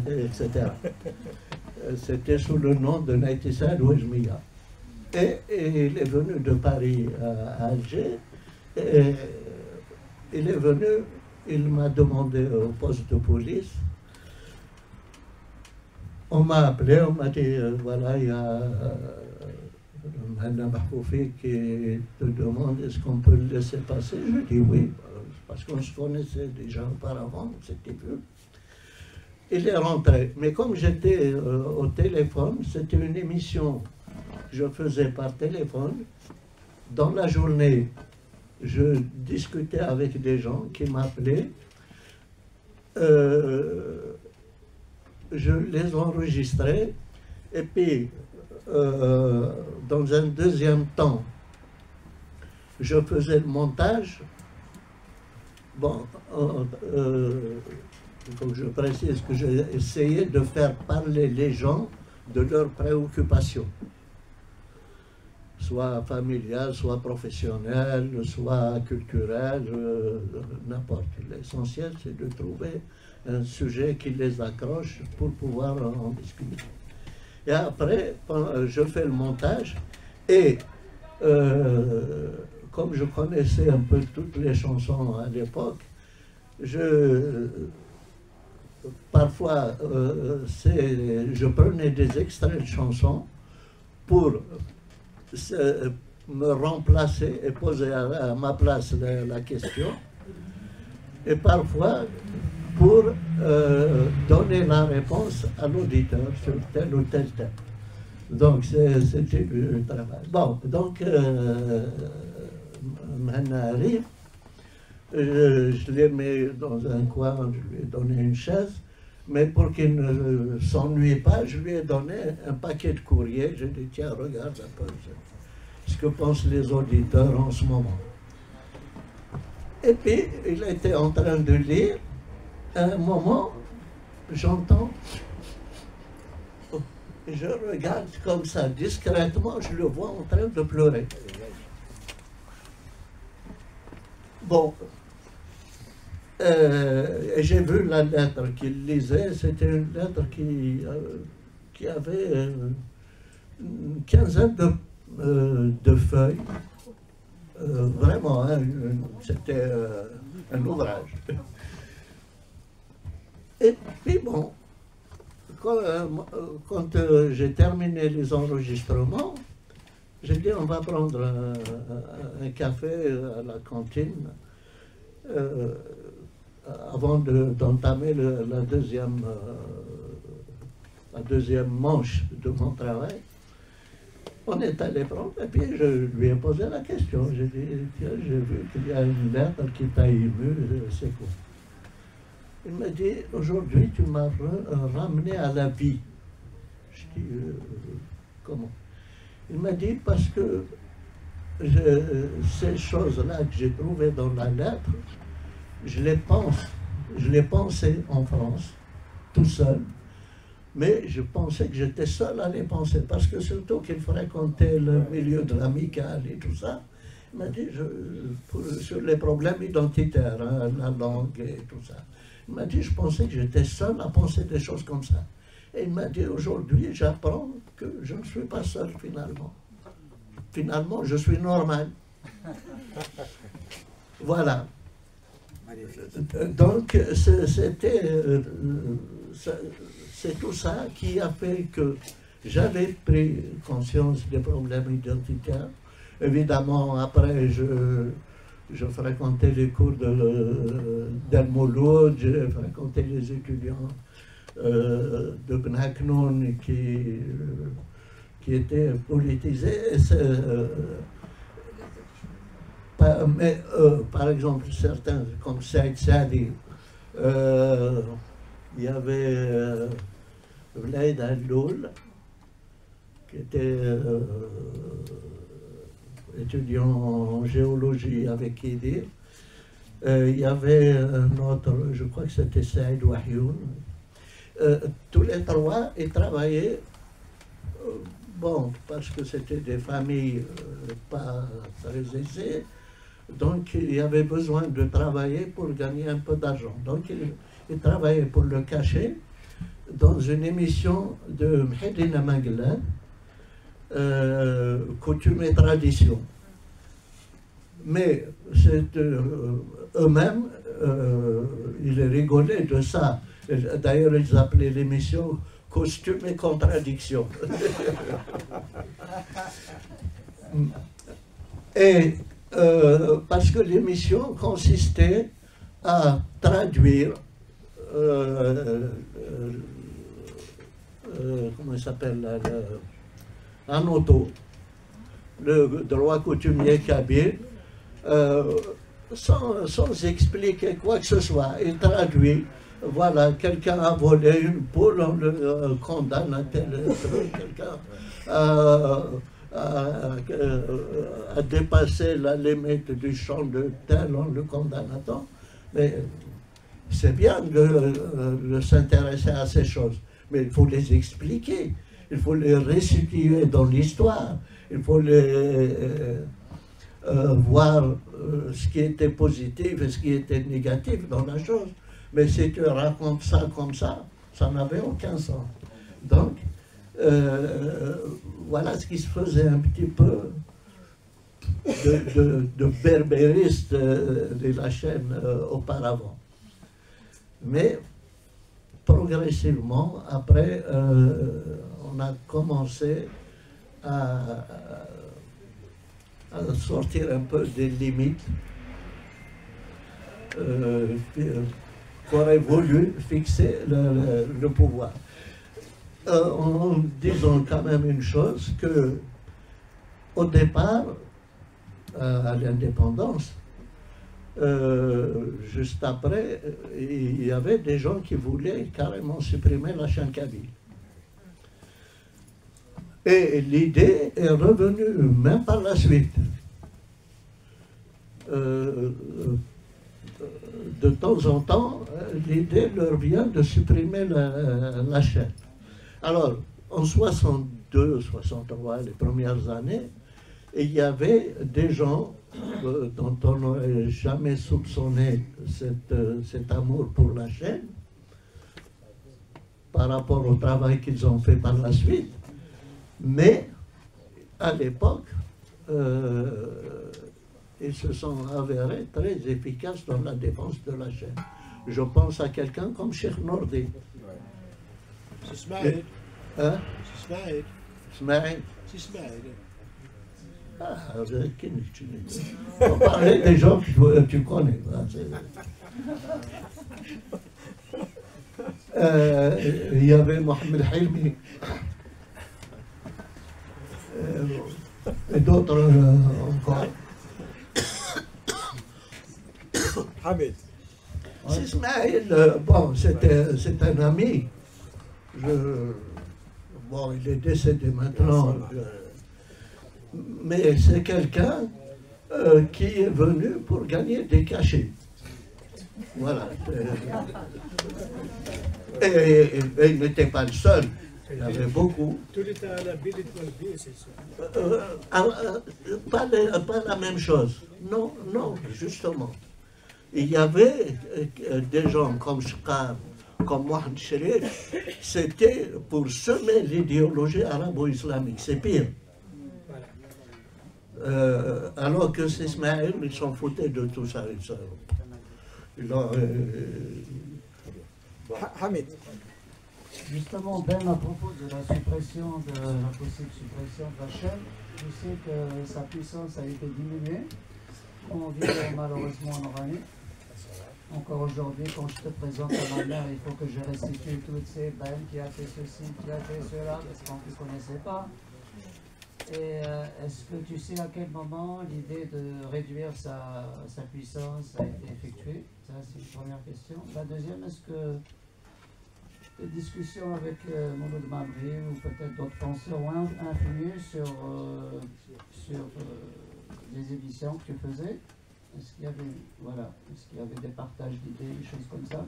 etc. C'était sous le nom de Naïtissa Louajmiya. Et il est venu de Paris à Alger. Et il est venu, il m'a demandé au poste de police. On m'a appelé, on m'a dit voilà, il y a Mhenna Mahfoufi qui te demande est-ce qu'on peut le laisser passer. Je dis oui, parce qu'on se connaissait déjà auparavant, on s'était vu. Il est rentré, mais comme j'étais au téléphone, c'était une émission que je faisais par téléphone. Dans la journée, je discutais avec des gens qui m'appelaient. je les enregistrais, et puis dans un deuxième temps, je faisais le montage. Bon, il faut que je précise que j'ai essayé de faire parler les gens de leurs préoccupations, soit familiales, soit professionnelles, soit culturelles, n'importe. L'essentiel, c'est de trouver un sujet qui les accroche pour pouvoir en discuter. Et après, je fais le montage et comme je connaissais un peu toutes les chansons à l'époque, parfois je prenais des extraits de chansons pour me remplacer et poser à ma place la question, et parfois pour donner la réponse à l'auditeur sur tel ou tel thème. Donc c'était le travail. Bon, donc Mhanna arrive, je l'ai mis dans un coin, je lui ai donné une chaise, mais pour qu'il ne s'ennuie pas, je lui ai donné un paquet de courrier. Je lui ai dit, tiens, regarde un peu ce que pensent les auditeurs en ce moment. Et puis, il était en train de lire. À un moment, j'entends, je regarde comme ça, discrètement, je le vois en train de pleurer. Bon, j'ai vu la lettre qu'il lisait. C'était une lettre qui avait une quinzaine de feuilles. Vraiment, hein, c'était un ouvrage. Et puis bon, quand j'ai terminé les enregistrements, j'ai dit on va prendre un café à la cantine avant d'entamer la deuxième manche de mon travail. On est allé prendre, et puis je lui ai posé la question. J'ai dit, tiens, j'ai vu qu'il y a une lettre qui t'a ému, c'est quoi? Il m'a dit, aujourd'hui tu m'as ramené à la vie. Je dis, comment? Il m'a dit, parce que ces choses-là que j'ai trouvées dans la lettre, je les pensais en France, tout seul, mais je pensais que j'étais seul à les penser, parce que surtout qu'il fréquentait le milieu de l'amical et tout ça. Il m'a dit, sur les problèmes identitaires, hein, la langue et tout ça, il m'a dit, je pensais que j'étais seul à penser des choses comme ça. Et il m'a dit, aujourd'hui, j'apprends que je ne suis pas seul finalement. Finalement, je suis normal. Voilà. Donc, c'est tout ça qui a fait que j'avais pris conscience des problèmes identitaires. Évidemment, après, je fréquentais les cours d'El Mouloud, j'ai fréquenté les étudiants de Ben Aknoun qui étaient politisés. Mais par exemple, certains, comme Saïd Sadi, il y avait Vlaid Al-Loul, qui était étudiant en géologie avec Idir. Il y avait un autre, je crois que c'était Saïd Wahyoun. Tous les trois, ils travaillaient, bon, parce que c'était des familles pas très aisées, donc il y avait besoin de travailler pour gagner un peu d'argent. Donc ils travaillaient pour le cachet dans une émission de Mhidina Manglan, Coutume et Tradition. Mais eux-mêmes, ils rigolaient de ça. D'ailleurs, ils appelaient l'émission Costume et Contradiction. Et parce que l'émission consistait à traduire, comment il s'appelle, en auto, le droit coutumier kabyle, sans expliquer quoi que ce soit. Il traduit voilà, quelqu'un a volé une poule, on le condamne à tel truc, quelqu'un a dépassé la limite du champ de tel, on le condamne à tant. Mais c'est bien de s'intéresser à ces choses, mais il faut les expliquer, il faut les restituer dans l'histoire, il faut voir ce qui était positif et ce qui était négatif dans la chose. Mais si tu racontes ça comme ça n'avait aucun sens. Donc, voilà ce qui se faisait un petit peu de berbériste de la chaîne auparavant. Mais progressivement, après, on a commencé à sortir un peu des limites qu'aurait voulu fixer le pouvoir. En disant quand même une chose, que au départ, à l'indépendance, juste après, il y avait des gens qui voulaient carrément supprimer la chaîne kabyle. Et l'idée est revenue, même par la suite. De temps en temps, l'idée leur vient de supprimer la chaîne. Alors, en 62, 63, les premières années, il y avait des gens dont on n'aurait jamais soupçonné cet amour pour la chaîne, par rapport au travail qu'ils ont fait par la suite. Mais, à l'époque, ils se sont avérés très efficaces dans la défense de la chaîne. Je pense à quelqu'un comme Cheikh Nourdi. C'est Ismaël. Hein? C'est Ismaël. Ismaël. C'est Ismaël. Ah, on parlait des gens que tu connais. Il y avait Mohamed Hilmi. Et d'autres encore. Hamid. Ismaël, bon, c'est un ami. Bon, il est décédé maintenant. Mais c'est quelqu'un qui est venu pour gagner des cachets. Voilà. Et il n'était pas le seul. Il y avait beaucoup. Pas la même chose. Non, non, justement. Il y avait des gens comme Shkar, comme Mohamed Sherif, c'était pour semer l'idéologie arabo-islamique. C'est pire. Alors que c'est Ismaël, ils s'en foutaient de tout ça. Hamid. Justement, Ben, à propos de la suppression, de la possible suppression de la chaîne, je sais que sa puissance a été diminuée. On vit malheureusement en Oranie. Encore aujourd'hui, quand je te présente à ma mère, il faut que je restitue toutes ces Ben qui a fait ceci, qui a fait cela, parce qu'on ne connaissait pas. Et est-ce que tu sais à quel moment l'idée de réduire sa puissance a été effectuée? Ça, c'est une première question. La deuxième, est-ce que les discussions avec Mouloud Mabri ou peut-être d'autres penseurs ont influé sur les émissions que tu faisais? Est-ce qu'il y avait, voilà, est-ce qu'il y avait des partages d'idées, des choses comme ça?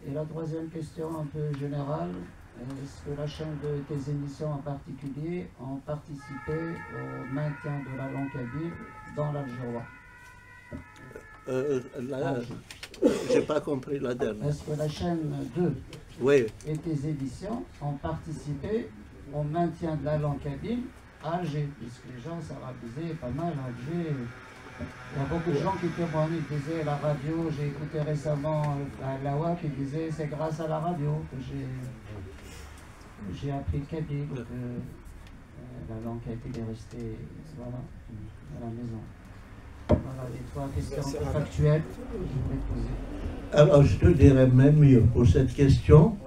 Et la troisième question un peu générale, est-ce que la chaîne de tes émissions en particulier ont participé au maintien de la langue kabyle dans l'algérois? J'ai pas compris la dernière. Est-ce que la chaîne 2 Oui. et tes éditions ont participé au maintien de la langue kabyle à Alger? Puisque les gens s'arabisaient pas mal à Alger. Il y a beaucoup de gens qui témoignent, ils disaient la radio, j'ai écouté récemment Lawa qui disait c'est grâce à la radio que j'ai appris le kabyle, que la langue kabyle est restée voilà, à la maison. Voilà les trois questions factuelles que je voulais poser. Alors je te dirais même mieux pour cette question.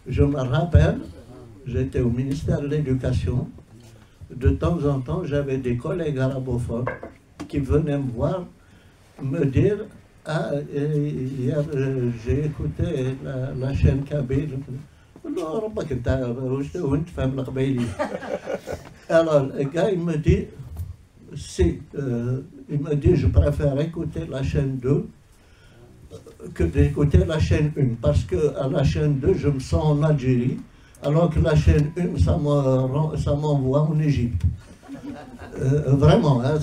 Je me rappelle, j'étais au ministère de l'Éducation. De temps en temps, j'avais des collègues arabophones qui venaient me voir, me dire Ah, hier, j'ai écouté la chaîne Kabyle. Non, ربك انت وانت فاهم القبيلي. Alors, le gars, il me dit, je préfère écouter la chaîne 2 que d'écouter la chaîne 1, parce que à la chaîne 2, je me sens en Algérie, alors que la chaîne 1, ça m'envoie en Égypte. Vraiment, hein,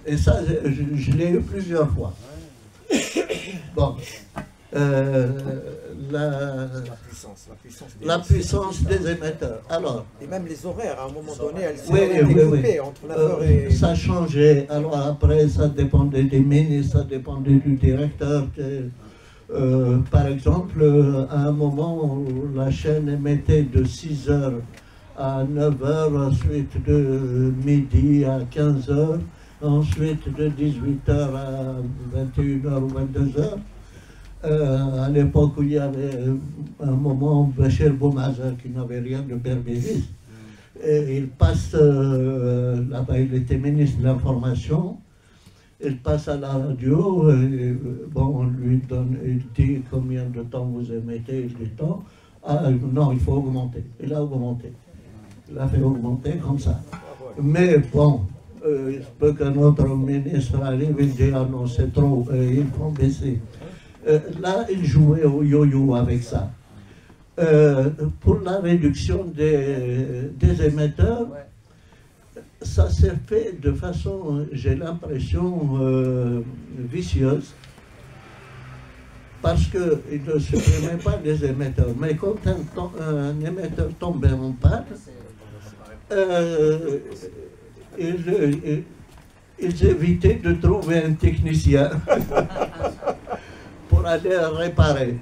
et ça, je l'ai eu plusieurs fois. Bon, la puissance des émetteurs. Alors, et même les horaires, à un moment donné, elles sont oui, découpées entre 9h et... Ça changeait. Alors après, ça dépendait des ministres, ça dépendait du directeur. Par exemple, à un moment où la chaîne émettait de 6h à 9h, ensuite de midi à 15h, ensuite de 18h à 21h ou 22h. À l'époque où il y avait un moment, Bachir Boumaza, qui n'avait rien de berbériste, et il passe, là-bas il était ministre de l'Information, il passe à la radio, et, bon, on lui donne, il dit combien de temps vous émettez, il dit tant. Ah non, il faut augmenter. Il a augmenté. Il a fait augmenter comme ça. Mais bon, il se peut qu'un autre ministre arrive et dit ah non, c'est trop, ils vont baisser. Là, il jouait au yo-yo avec ça. Pour la réduction des émetteurs, ça s'est fait de façon, j'ai l'impression, vicieuse, parce qu'il ne supprimait pas les émetteurs. Mais quand un émetteur tombait en panne, ils évitaient de trouver un technicien pour aller réparer.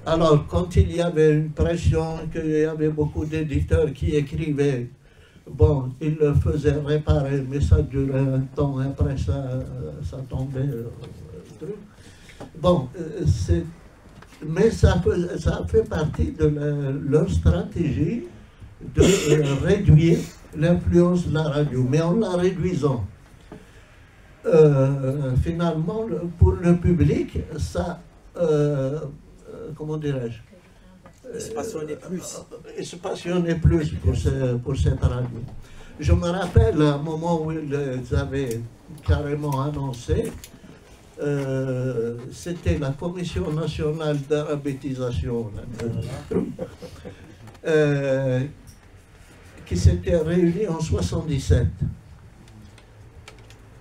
Alors, quand il y avait une pression, qu'il y avait beaucoup d'éditeurs qui écrivaient, bon, ils le faisaient réparer, mais ça durait un temps, après ça tombait. Bon, mais ça fait partie de leur stratégie de réduire l'influence de la radio, mais en la réduisant. Finalement, pour le public, ça, comment dirais-je, Il se passionnait plus. Il se passionnait plus pour cette radio. Je me rappelle un moment où ils avaient carrément annoncé, c'était la Commission nationale d'arabétisation, qui s'était réunie en 1977.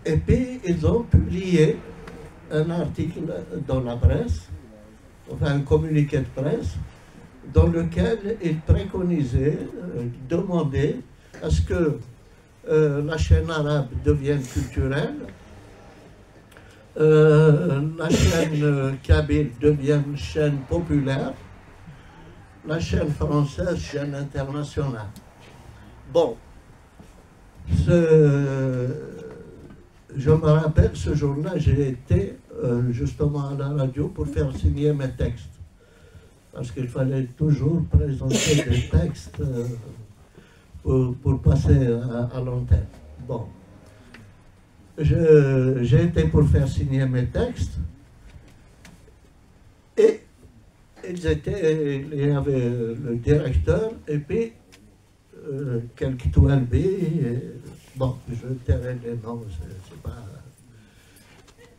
Et puis, ils ont publié un article dans la presse, enfin un communiqué de presse, dans lequel ils préconisaient, demandaient à ce que la chaîne arabe devienne culturelle, la chaîne kabyle devienne chaîne populaire, la chaîne française chaîne internationale. Bon, je me rappelle, ce jour-là, j'ai été justement à la radio pour faire signer mes textes. Parce qu'il fallait toujours présenter des textes pour passer à l'antenne. Bon. J'ai été pour faire signer mes textes. Et il y avait le directeur et puis quelques toiles B. Bon, je tairai les noms,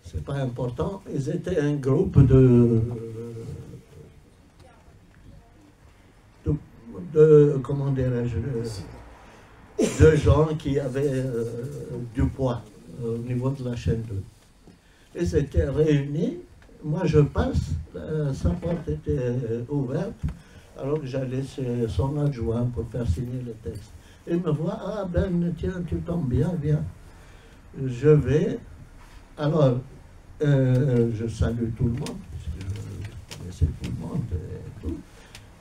c'est pas important. Ils étaient un groupe de comment dirais-je, de gens qui avaient du poids au niveau de la chaîne 2. Ils étaient réunis, moi je passe, sa porte était ouverte, alors que j'allais chez son adjoint pour faire signer le texte. Il me voit, ah ben tiens, tu tombes bien, viens. Je vais, alors je salue tout le monde, puisque je connaissais tout le monde et tout.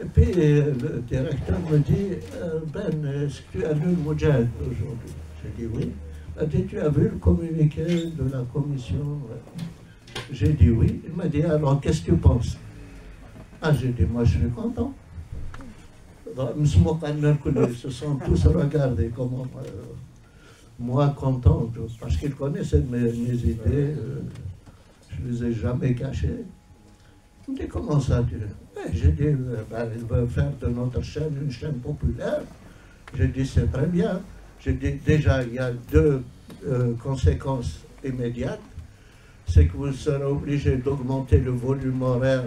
Et puis le directeur me dit, Ben, est-ce que tu as lu le Moudjahid aujourd'hui? J'ai dit oui. Il m'a dit, tu as vu le communiqué de la commission? J'ai dit oui. Il m'a dit, alors qu'est-ce que tu penses? Ah, j'ai dit, moi je suis content. Ils se sont tous regardés comment moi content, parce qu'ils connaissaient mes idées. je ne les ai jamais cachés. Il me dit, comment ça tu... J'ai dit, ben, il veut faire de notre chaîne une chaîne populaire. J'ai dit, c'est très bien. J'ai dit, déjà, il y a deux conséquences immédiates. C'est que vous serez obligé d'augmenter le volume horaire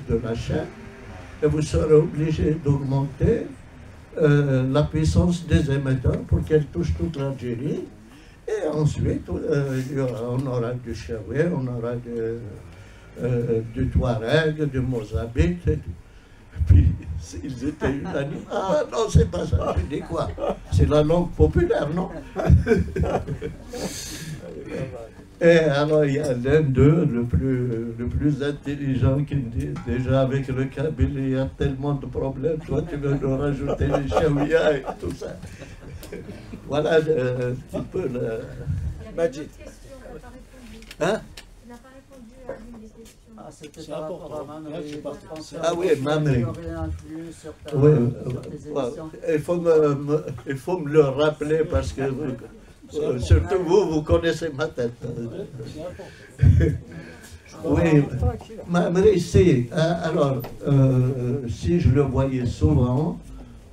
de la chaîne et vous serez obligé d'augmenter la puissance des émetteurs pour qu'elle touche toute l'Algérie. Et ensuite, on aura du Chaoué, on aura du Touareg, du Mozambique. Et puis, ils étaient unanimes. Ah non, c'est pas ça. Je dis quoi? C'est la langue populaire, non? Et alors, il y a l'un d'eux, le plus intelligent, qui me dit, déjà avec le Kabyle, il y a tellement de problèmes, toi tu veux nous rajouter les Chaouia et tout ça. Voilà un petit peu le... Majid. Hein? Il n'a pas répondu à l'une des questions. Ah, c'était C'est par rapport important. à Là, Mamri. j'ai pas- Je pensais Ah oui, Mamri. tu aurais inclus sur ta- Oui, sur tes ouais. émissions. Il faut me le rappeler parce que surtout vous connaissez ma tête. Oui, Mamri, si. Alors, si je le voyais souvent,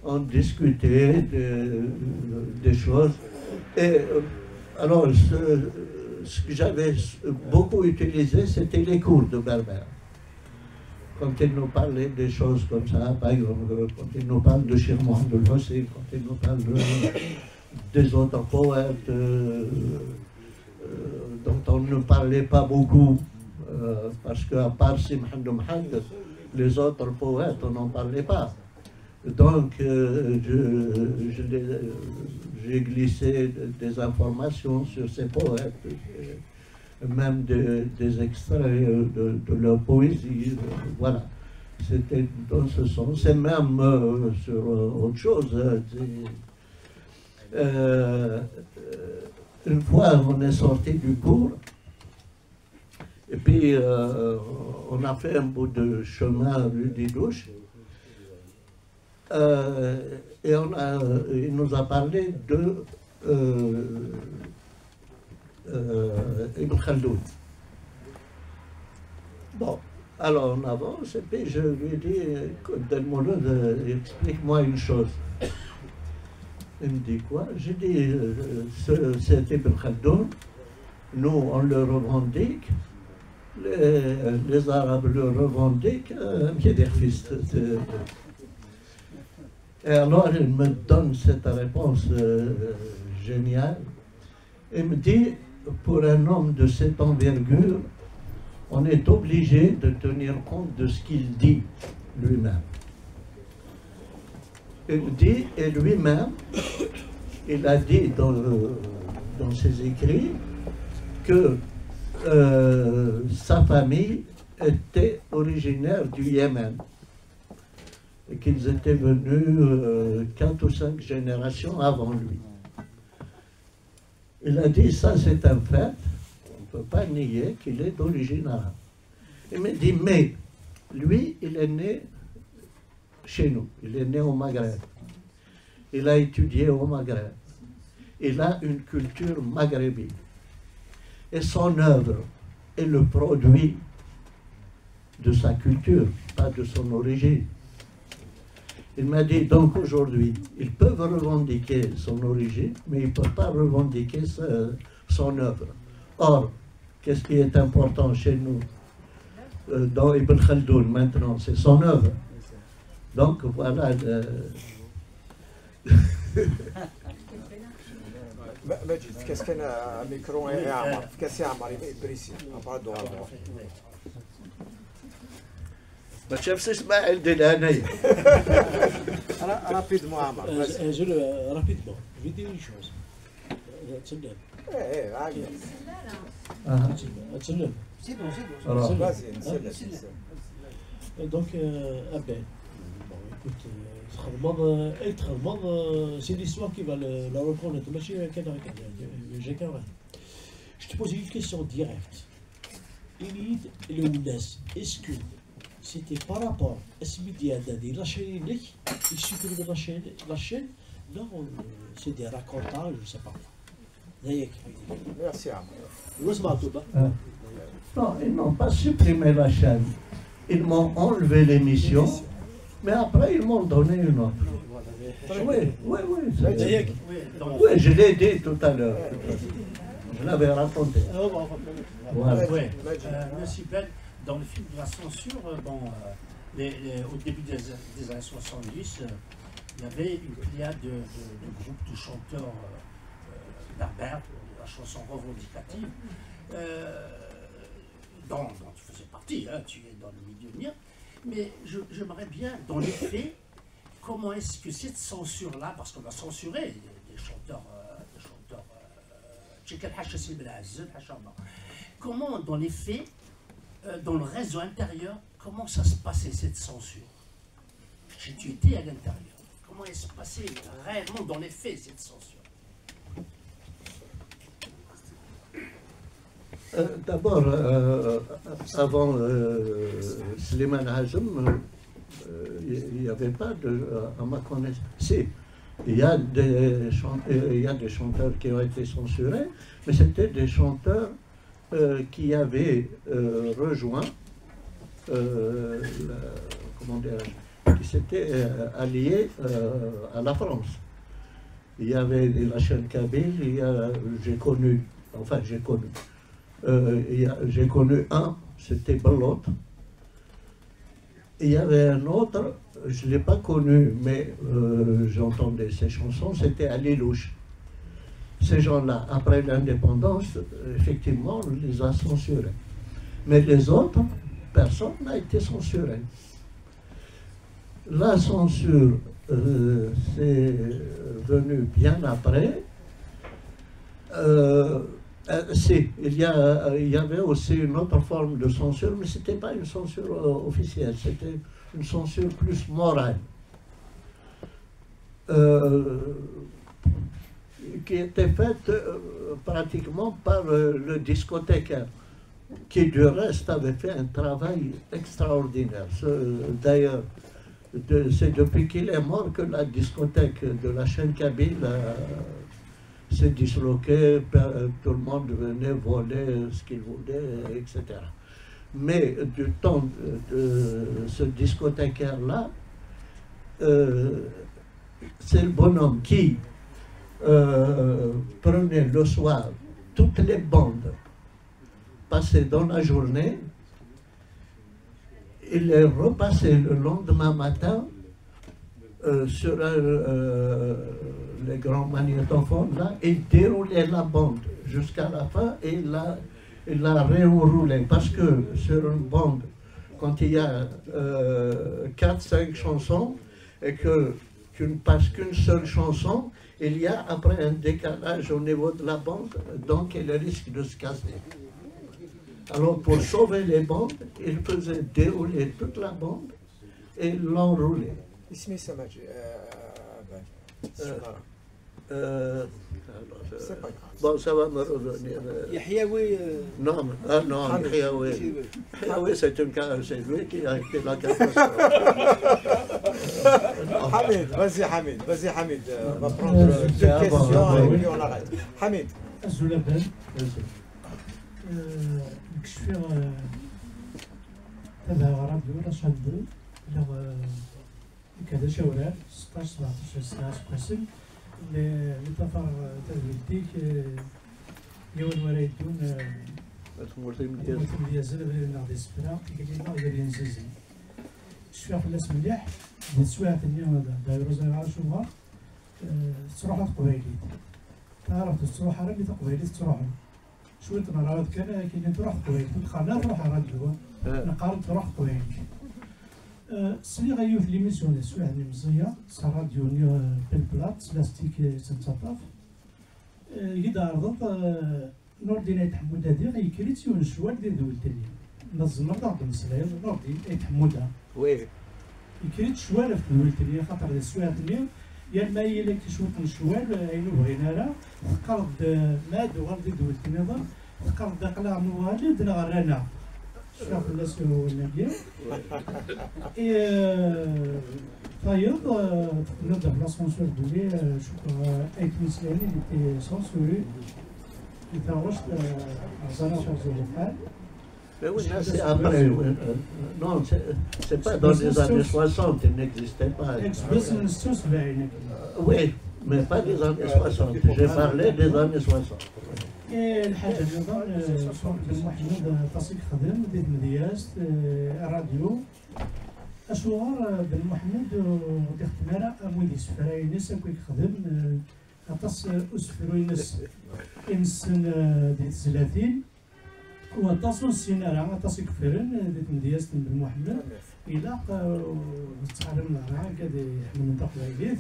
on discutait des choses. Et alors, ce que j'avais beaucoup utilisé, c'était les cours de berbère. Quand il nous parlait des choses comme ça, par exemple, quand il nous parle de Cheikh Mohamed Hossein, quand il nous parle des autres poètes dont on ne parlait pas beaucoup, parce qu'à part Simhan Mohamed, les autres poètes, on n'en parlait pas. Donc, j'ai glissé des informations sur ces poètes, même des extraits de leur poésie. Voilà, c'était dans ce sens. Et même sur autre chose. Une fois, on est sorti du cours, et puis on a fait un bout de chemin rue des Douches. Et il nous a parlé de Ibn Khaldoun. Bon, alors on avance, et puis je lui ai dit, écoute, explique-moi une chose. Il me dit quoi? J'ai dit, c'est Ibn Khaldoun, nous on le revendique, les Arabes le revendiquent, et alors il me donne cette réponse géniale. Il me dit, pour un homme de cette envergure, on est obligé de tenir compte de ce qu'il dit lui-même. Il dit, et lui-même, il a dit dans ses écrits que sa famille était originaire du Yémen et qu'ils étaient venus 4 ou 5 générations avant lui. Il a dit, ça c'est un fait, on ne peut pas nier qu'il est d'origine arabe. Il me dit, mais lui, il est né chez nous, il est né au Maghreb. Il a étudié au Maghreb. Il a une culture maghrébine. Et son œuvre est le produit de sa culture, pas de son origine. Il m'a dit, donc aujourd'hui, ils peuvent revendiquer son origine, mais ils ne peuvent pas revendiquer son œuvre. Or, qu'est-ce qui est important chez nous, dans Ibn Khaldoun maintenant, c'est son œuvre. Donc voilà. مجد كاس كان ميكرو اعمر كاس اعمر بريسي ابعد ما تشافش اسماعيل دلاني رابيدمون اعمر Rapidement, je vais dire une chose. تسلم. ايه عادي تسلم. C'est bon, c'est bon. Alors, vas-y نسلم Donc, Abel. Bon, écoute, c'est l'histoire qui va la reconnaître. Je te pose une question directe. Elid et le Ounas, est-ce que c'était par rapport à ce midi à la chaîne, il supprime la chaîne? Non, c'est des racontages, je ne sais pas quoi. ميرسي عمر Où est-ce que Non, ils n'ont pas supprimé la chaîne. Ils m'ont enlevé l'émission, mais après ils m'ont donné une autre. Oui, je l'ai dit tout à l'heure. Je l'avais raconté. Voilà. Monsieur Ben, dans le film de la censure, au début des années 70, il y avait une pléiade de groupes de chanteurs berbères, de la chanson revendicative, dont tu faisais partie, hein, tu es dans le milieu de mien. Mais j'aimerais bien, dans les faits, comment est-ce que cette censure-là, parce qu'on a censuré des chanteurs, comment dans les faits, dans le réseau intérieur, comment ça se passait cette censure? J'ai été à l'intérieur. Comment est-ce passé réellement dans les faits cette censure? D'abord, avant Slimane Hazm, il n'y avait pas à ma connaissance. Si, il y a des chanteurs qui ont été censurés, mais c'était des chanteurs qui avaient rejoint, comment dirais-je, qui s'étaient alliés à la France. Il y avait la chaîne Kabyle, j'ai connu un, c'était Bellot. Il y avait un autre, je ne l'ai pas connu, mais j'entendais ses chansons, c'était Ali Louche. Ces gens-là, après l'indépendance, effectivement, on les a censurés. Mais les autres, personne n'a été censuré. La censure, c'est venu bien après. Si, il y avait aussi une autre forme de censure, mais ce n'était pas une censure officielle, c'était une censure plus morale, qui était faite pratiquement par le discothécaire, qui du reste avait fait un travail extraordinaire. D'ailleurs, c'est depuis qu'il est mort que la discothèque de la chaîne Kabyle s'est disloqué, tout le monde venait voler ce qu'il voulait, etc. Mais du temps de ce discothécaire-là, c'est le bonhomme qui prenait le soir toutes les bandes passées dans la journée, il les repassait le lendemain matin sur les grands magnétophones là, et déroulait la bande jusqu'à la fin et il l'a réenroulée. Parce que sur une bande, quand il y a 4-5 chansons et que tu ne passes qu'une seule chanson, il y a après un décalage au niveau de la bande, donc il risque de se casser. Alors pour sauver les bandes, il faisait dérouler toute la bande et l'enrouler. اسمي سماج Bon, ça va me revenir. Yahyaoui. Non, non, Yahyaoui. Yahyaoui, c'est lui qui a été la catastrophe. Hamid, vas-y Hamid, on va prendre deux questions et puis on arrête. Hamid. الزلبان نكشفي تبع راديو ولا شادو ولا كذا شوارع 16 17 ساعة قسم اللي تفر تبديك يوم ورا يدون ديال زلبان اللي ناخذ السفرة كيكلينا ديال نزيزي شويه خلاص مليح ديال السوايع ثاني دايرو زي عاشوها تروح لقبايليت تعرف تروح ربي تقبايليت تروح شويه مرات كاين تروح قبايليت خلنا تروح راديو نقارن تروح قبايليت سلي غيوث ليميسيون السوايع اللي مزيه صار راديو بالبلات بلاستيك تنتطف يدار نوردين تحمود هذه غيكريت يون شوال ديال دولتني نظم رضا بنصلير نوردين تحمودها وي يكريت شوال في دولتني خاطر السوايع تنيا يا ما هي اللي كتشوف الشوال عينو بغينا لها قرض ما دوغر ديال دولتني قرض قلع موالد نغرانا شوف الناس هو النبي فايض نبدا بلا سونسور دولي شوف ايت مسلاني اللي تي سونسوري Mais oui, là, c'est après. Non, c'est pas dans les années 60, il n'existait pas. Oui, mais pas des années 60. J'ai parlé des années 60. الحاجه ايضا بن محمد تصيك خدم ديت مدياس الراديو اشوار بن محمد ودي خدمه امودي سفراينس كويك خدم اتص اسفروينس انسن ديت زلاتين وتصل السينارا تصيك فرن ديت مدياس بن محمد الى تعلم العراق كذا من منطقه العيد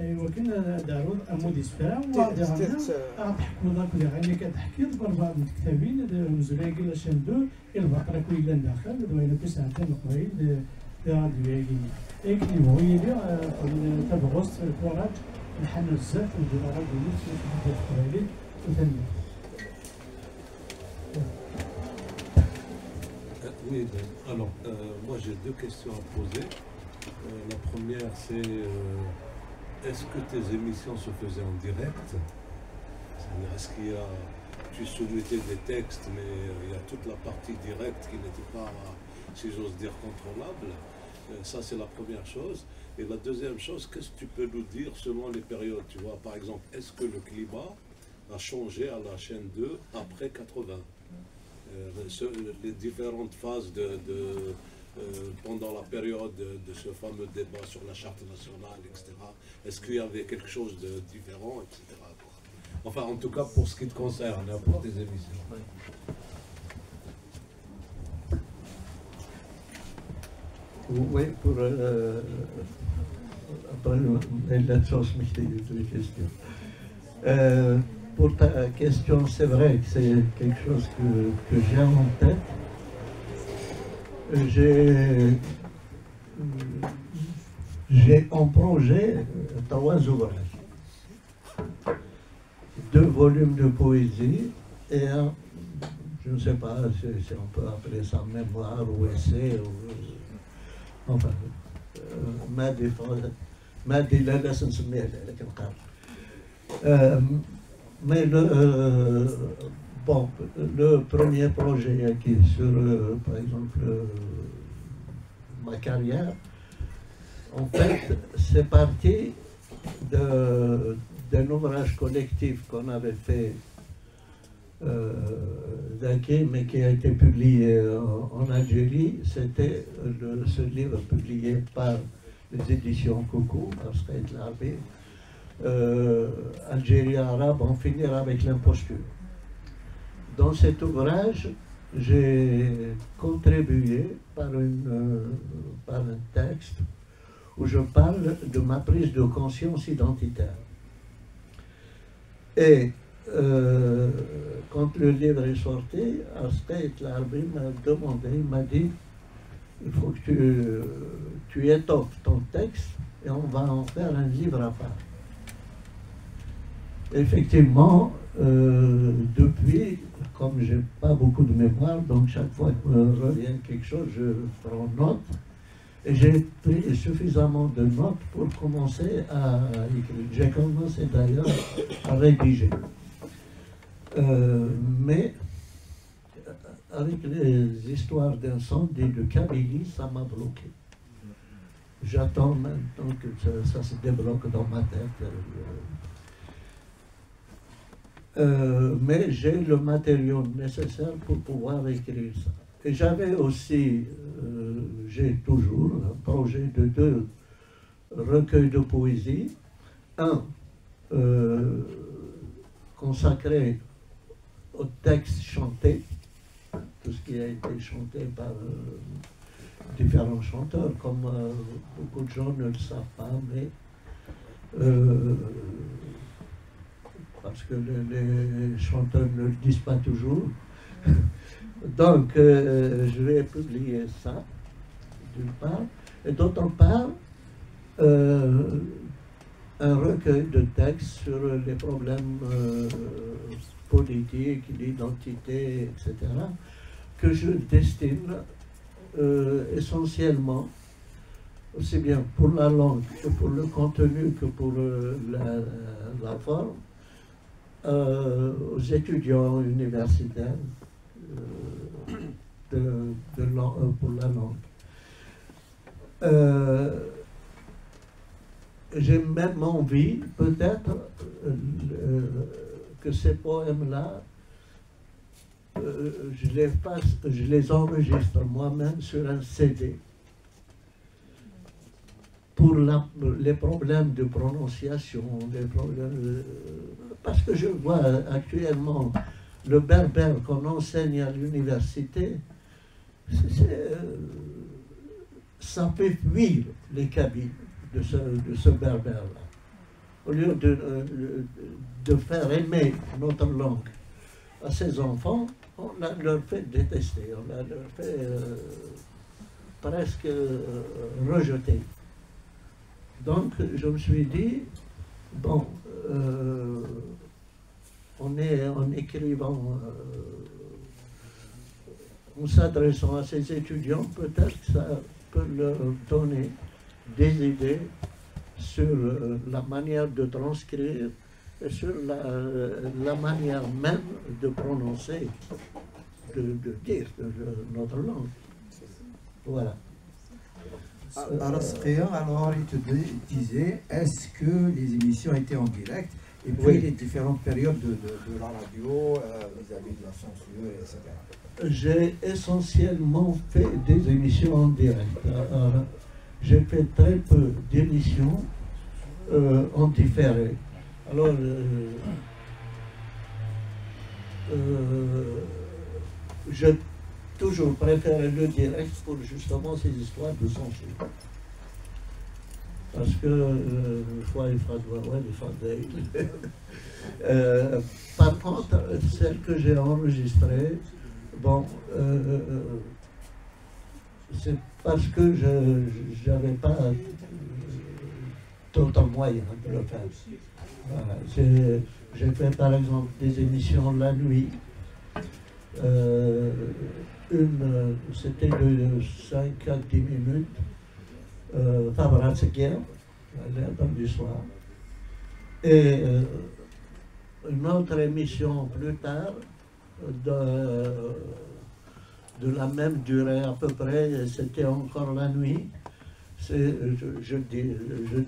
وكنا داروا امودي سفرا وغادي غنحكوا ذاك اللي غادي كتحكي ضربه من الكتابين مزلاقي لا شندو البقره كويلا داخل دوينا في ساعتين قبيل راديو ياكيني ياكيني هو يلي تبغوص الكوراج نحن بزاف ندير راديو في قبيل وثاني. Oui, alors moi j'ai deux questions à poser. La première c'est est-ce que tes émissions se faisaient en direct? C'est-à-dire, est-ce qu'il y a, tu soumettais des textes, mais il y a toute la partie directe qui n'était pas, si j'ose dire, contrôlable? Ça, c'est la première chose. Et la deuxième chose, qu'est-ce que tu peux nous dire selon les périodes? Tu vois, par exemple, est-ce que le climat a changé à la chaîne 2 après 80? Les différentes phases pendant la période de ce fameux débat sur la charte nationale, etc. Est-ce qu'il y avait quelque chose de différent, etc. Enfin, en tout cas, pour ce qui te concerne, pour tes émissions. Oui, pour pour ta question, c'est vrai que c'est quelque chose que j'ai en tête. J'ai en projet 3 ouvrages. 2 volumes de poésie et un, je ne sais pas si on peut appeler ça mémoire ou essai, ou, enfin, mais bon, le premier projet qui est sur, par exemple, ma carrière, en fait, c'est parti d'un ouvrage collectif qu'on avait fait mais qui a été publié en Algérie. C'était ce livre publié par les éditions Coucou, par Saïd Larbi, Algérie arabe, en finir avec l'imposture. Dans cet ouvrage, j'ai contribué par un texte où je parle de ma prise de conscience identitaire. Et quand le livre est sorti, Saïd Larbi m'a demandé, il m'a dit, il faut que tu étoffes ton texte et on va en faire un livre à part. Effectivement, depuis, comme j'ai pas beaucoup de mémoire, donc chaque fois que me revient quelque chose, je prends note. Et j'ai pris suffisamment de notes pour commencer à écrire. J'ai commencé d'ailleurs à rédiger. Mais avec les histoires d'incendie de Kabylie, ça m'a bloqué. J'attends maintenant que ça se débloque dans ma tête. Mais j'ai le matériau nécessaire pour pouvoir écrire ça. Et j'avais aussi, j'ai toujours un projet de 2 recueils de poésie. Un consacré au texte chanté, tout ce qui a été chanté par différents chanteurs, comme beaucoup de gens ne le savent pas, mais parce que les chanteurs ne le disent pas toujours. Donc, je vais publier ça, d'une part, et d'autre part, un recueil de textes sur les problèmes politiques, l'identité, etc., que je destine essentiellement, aussi bien pour la langue que pour le contenu que pour la forme, aux étudiants universitaires pour la langue. J'ai même envie, peut-être, que ces poèmes-là, je les enregistre moi-même sur un CD. Pour les problèmes de prononciation, les problèmes parce que je vois actuellement le berbère qu'on enseigne à l'université, ça fait fuir les cabines de ce berbère-là. Au lieu de faire aimer notre langue à ces enfants, on leur fait détester, on leur fait presque rejeter. Donc je me suis dit, bon, en écrivant, en s'adressant à ces étudiants, peut-être que ça peut leur donner des idées sur la manière de transcrire et sur la manière même de prononcer, de dire notre langue. Voilà. Alors, il te disait, est-ce que les émissions étaient en direct? Et puis Oui. les différentes périodes de la radio vis-à-vis de la censure, etc. J'ai essentiellement fait des émissions en direct. J'ai fait très peu d'émissions en différé. Alors, j'ai toujours préféré le direct pour justement ces histoires de censure. Parce que par contre, celle que j'ai enregistrée, bon, c'est parce que je n'avais pas d'autres moyens de le faire. Voilà. J'ai fait par exemple des émissions la nuit. C'était de 5 à 10 minutes. Fabra Seguer, l'heure du soir. Et une autre émission plus tard, de la même durée à peu près, c'était encore la nuit. Je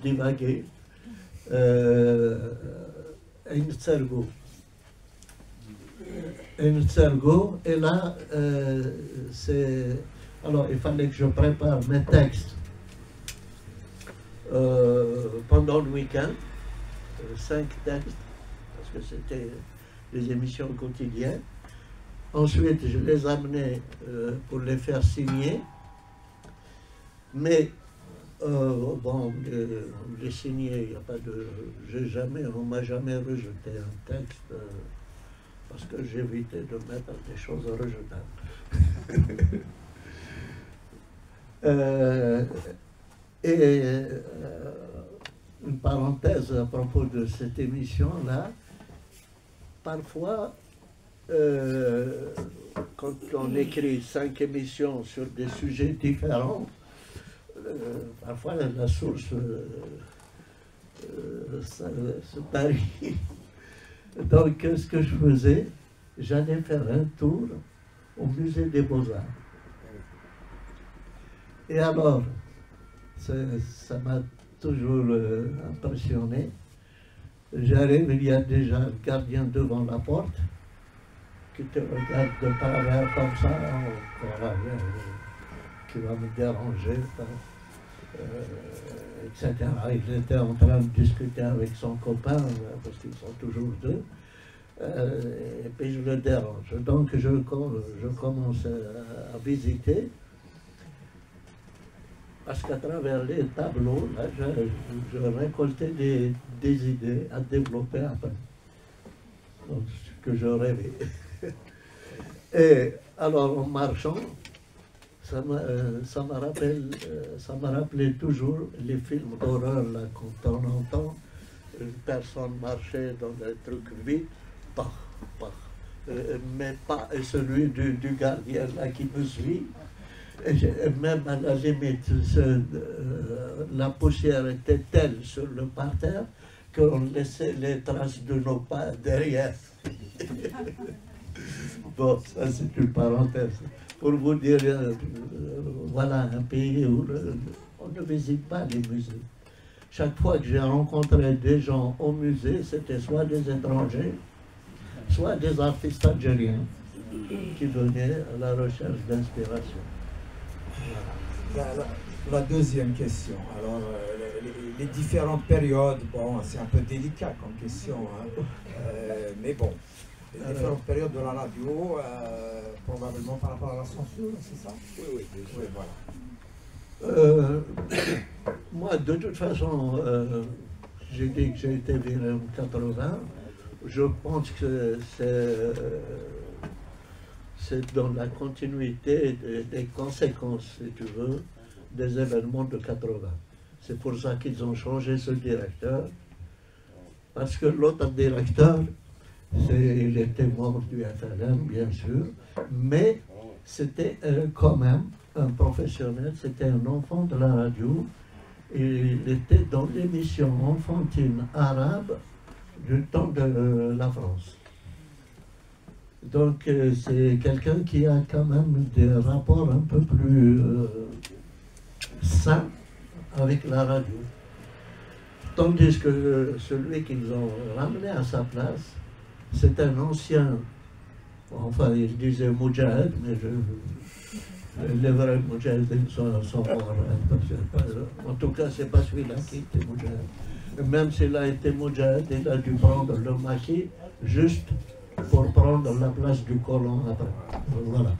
divaguais. Sergo, et là, alors il fallait que je prépare mes textes pendant le week-end, 5 textes, parce que c'était des émissions quotidiennes. Ensuite, je les amenais pour les faire signer, mais bon, les signer, il n'y a pas de... on ne m'a jamais rejeté un texte, parce que j'évitais de mettre des choses rejetables. Une parenthèse à propos de cette émission-là, parfois, quand on écrit 5 émissions sur des sujets différents, parfois la source se tarit. Donc, ce que je faisais, j'allais faire un tour au musée des Beaux-Arts. Et alors, ça m'a toujours impressionné. J'arrive, il y a déjà un gardien devant la porte qui te regarde de travers comme ça, qui va me déranger, etc. Il était en train de discuter avec son copain, parce qu'ils sont toujours deux, et puis je le dérange. Donc je commence à visiter, parce qu'à travers les tableaux, là, je récoltais des idées à développer après. Donc, ce que je rêvais. Et alors, en marchant, ça m'a rappelé toujours les films d'horreur, là, quand on entend une personne marcher dans des trucs vides, paf, paf, mais pas celui du gardien là qui me suit. Et même à la limite, la poussière était telle sur le parterre qu'on laissait les traces de nos pas derrière. Bon, ça c'est une parenthèse. Pour vous dire, voilà un pays où on ne visite pas les musées. Chaque fois que j'ai rencontré des gens au musée, c'était soit des étrangers, soit des artistes algériens qui venaient à la recherche d'inspiration. La deuxième question. Alors, les différentes périodes, bon, c'est un peu délicat comme question, hein. Mais bon, les différentes périodes de la radio, probablement par rapport à la censure, c'est ça? Oui, voilà. Moi, de toute façon, j'ai dit que j'ai été viré en 80. Je pense que c'est dans la continuité des conséquences, si tu veux, des événements de 80. C'est pour ça qu'ils ont changé ce directeur. Parce que l'autre directeur, il était membre du FLN, bien sûr, mais c'était quand même un professionnel, c'était un enfant de la radio. Il était dans l'émission enfantine arabe du temps de la France. Donc c'est quelqu'un qui a quand même des rapports un peu plus sains avec la radio. Tandis que celui qu'ils ont ramené à sa place, c'est un ancien, enfin il disait Moudjahid, mais les vrais Moudjahidines sont morts. En tout cas, c'est pas celui-là qui était Moudjahid. Même s'il a été Moudjahid, il a dû prendre le maquis juste pour prendre la place du colon après. Voilà.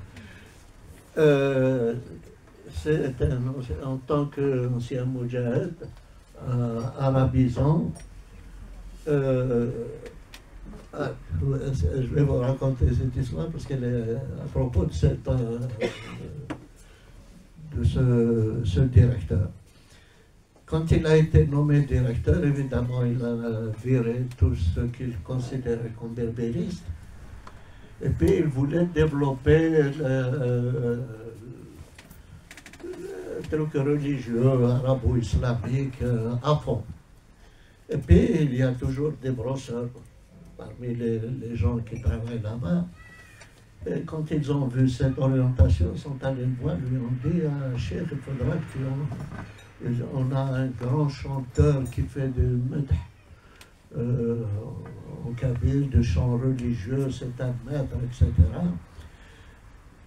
En tant qu'ancien Moudjahid, arabisant, je vais vous raconter cette histoire parce qu'elle est à propos de ce directeur. Quand il a été nommé directeur, évidemment, il a viré tous ceux qu'il considérait comme berbéristes. Et puis, il voulait développer le truc religieux, arabo-islamique à fond. Et puis, il y a toujours des brosseurs parmi les gens qui travaillent là-bas. Et quand ils ont vu cette orientation, ils sont allés le voir, lui ont dit « Cheikh, il faudra que on a un grand chanteur qui fait du medh en kabyle, de chants religieux, c'est un maître, etc.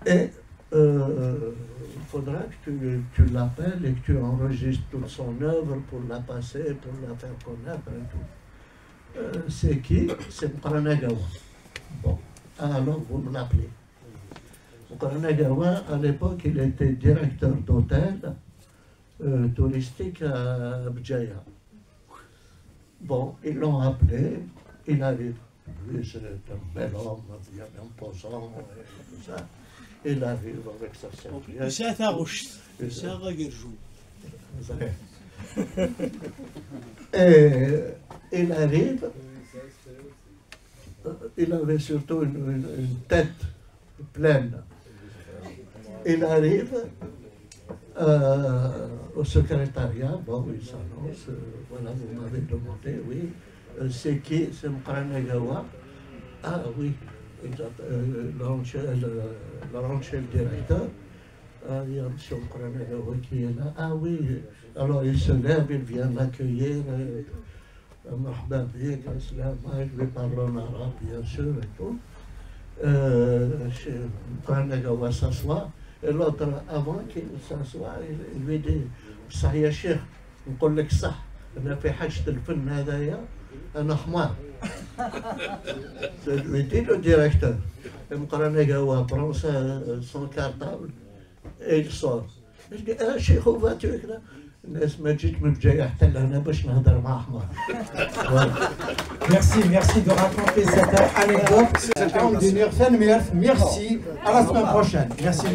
Et il faudra que tu l'appelles et que tu enregistres toute son œuvre pour la passer, pour la faire connaître et tout. C'est qui? C'est Mqranagawa. Bon, alors vous me l'appelez. Mqranagawa, à l'époque, il était directeur d'hôtel touristique à Bjaya. Bon, ils l'ont appelé, il arrive. Lui, c'est un bel homme, bien imposant et tout ça. Il arrive avec sa serviette. C'est un roche, c'est un raguerjou. Et il arrive, il avait surtout une tête pleine. Il arrive au secrétariat, bon, il s'annonce, voilà, vous m'avez demandé, oui, c'est qui? C'est Mqranagawa. Ah oui, Laurent chez le directeur, il y a M. Mqranagawa qui est là. Ah oui, alors il se lève, il vient l'accueillir. Marhaba bik, je lui parle en arabe, bien sûr, et tout. Mqranagawa s'assoit, et l'autre, avant qu'il s'assoie, il lui dit صح يا شيخ نقول لك صح أنا في حاجة الفن هذايا أنا حمار. Lui dit le directeur. Mqranagawa prend son cartable et il sort. Je dis شيخ où vas-tu là? الناس ما جيت من بجاية حتى لهنا باش نهضر مع حمار. Merci de raconter cette anecdote. Merci, à la semaine prochaine. Merci.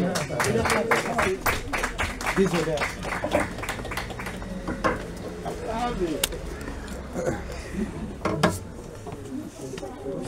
Désolé.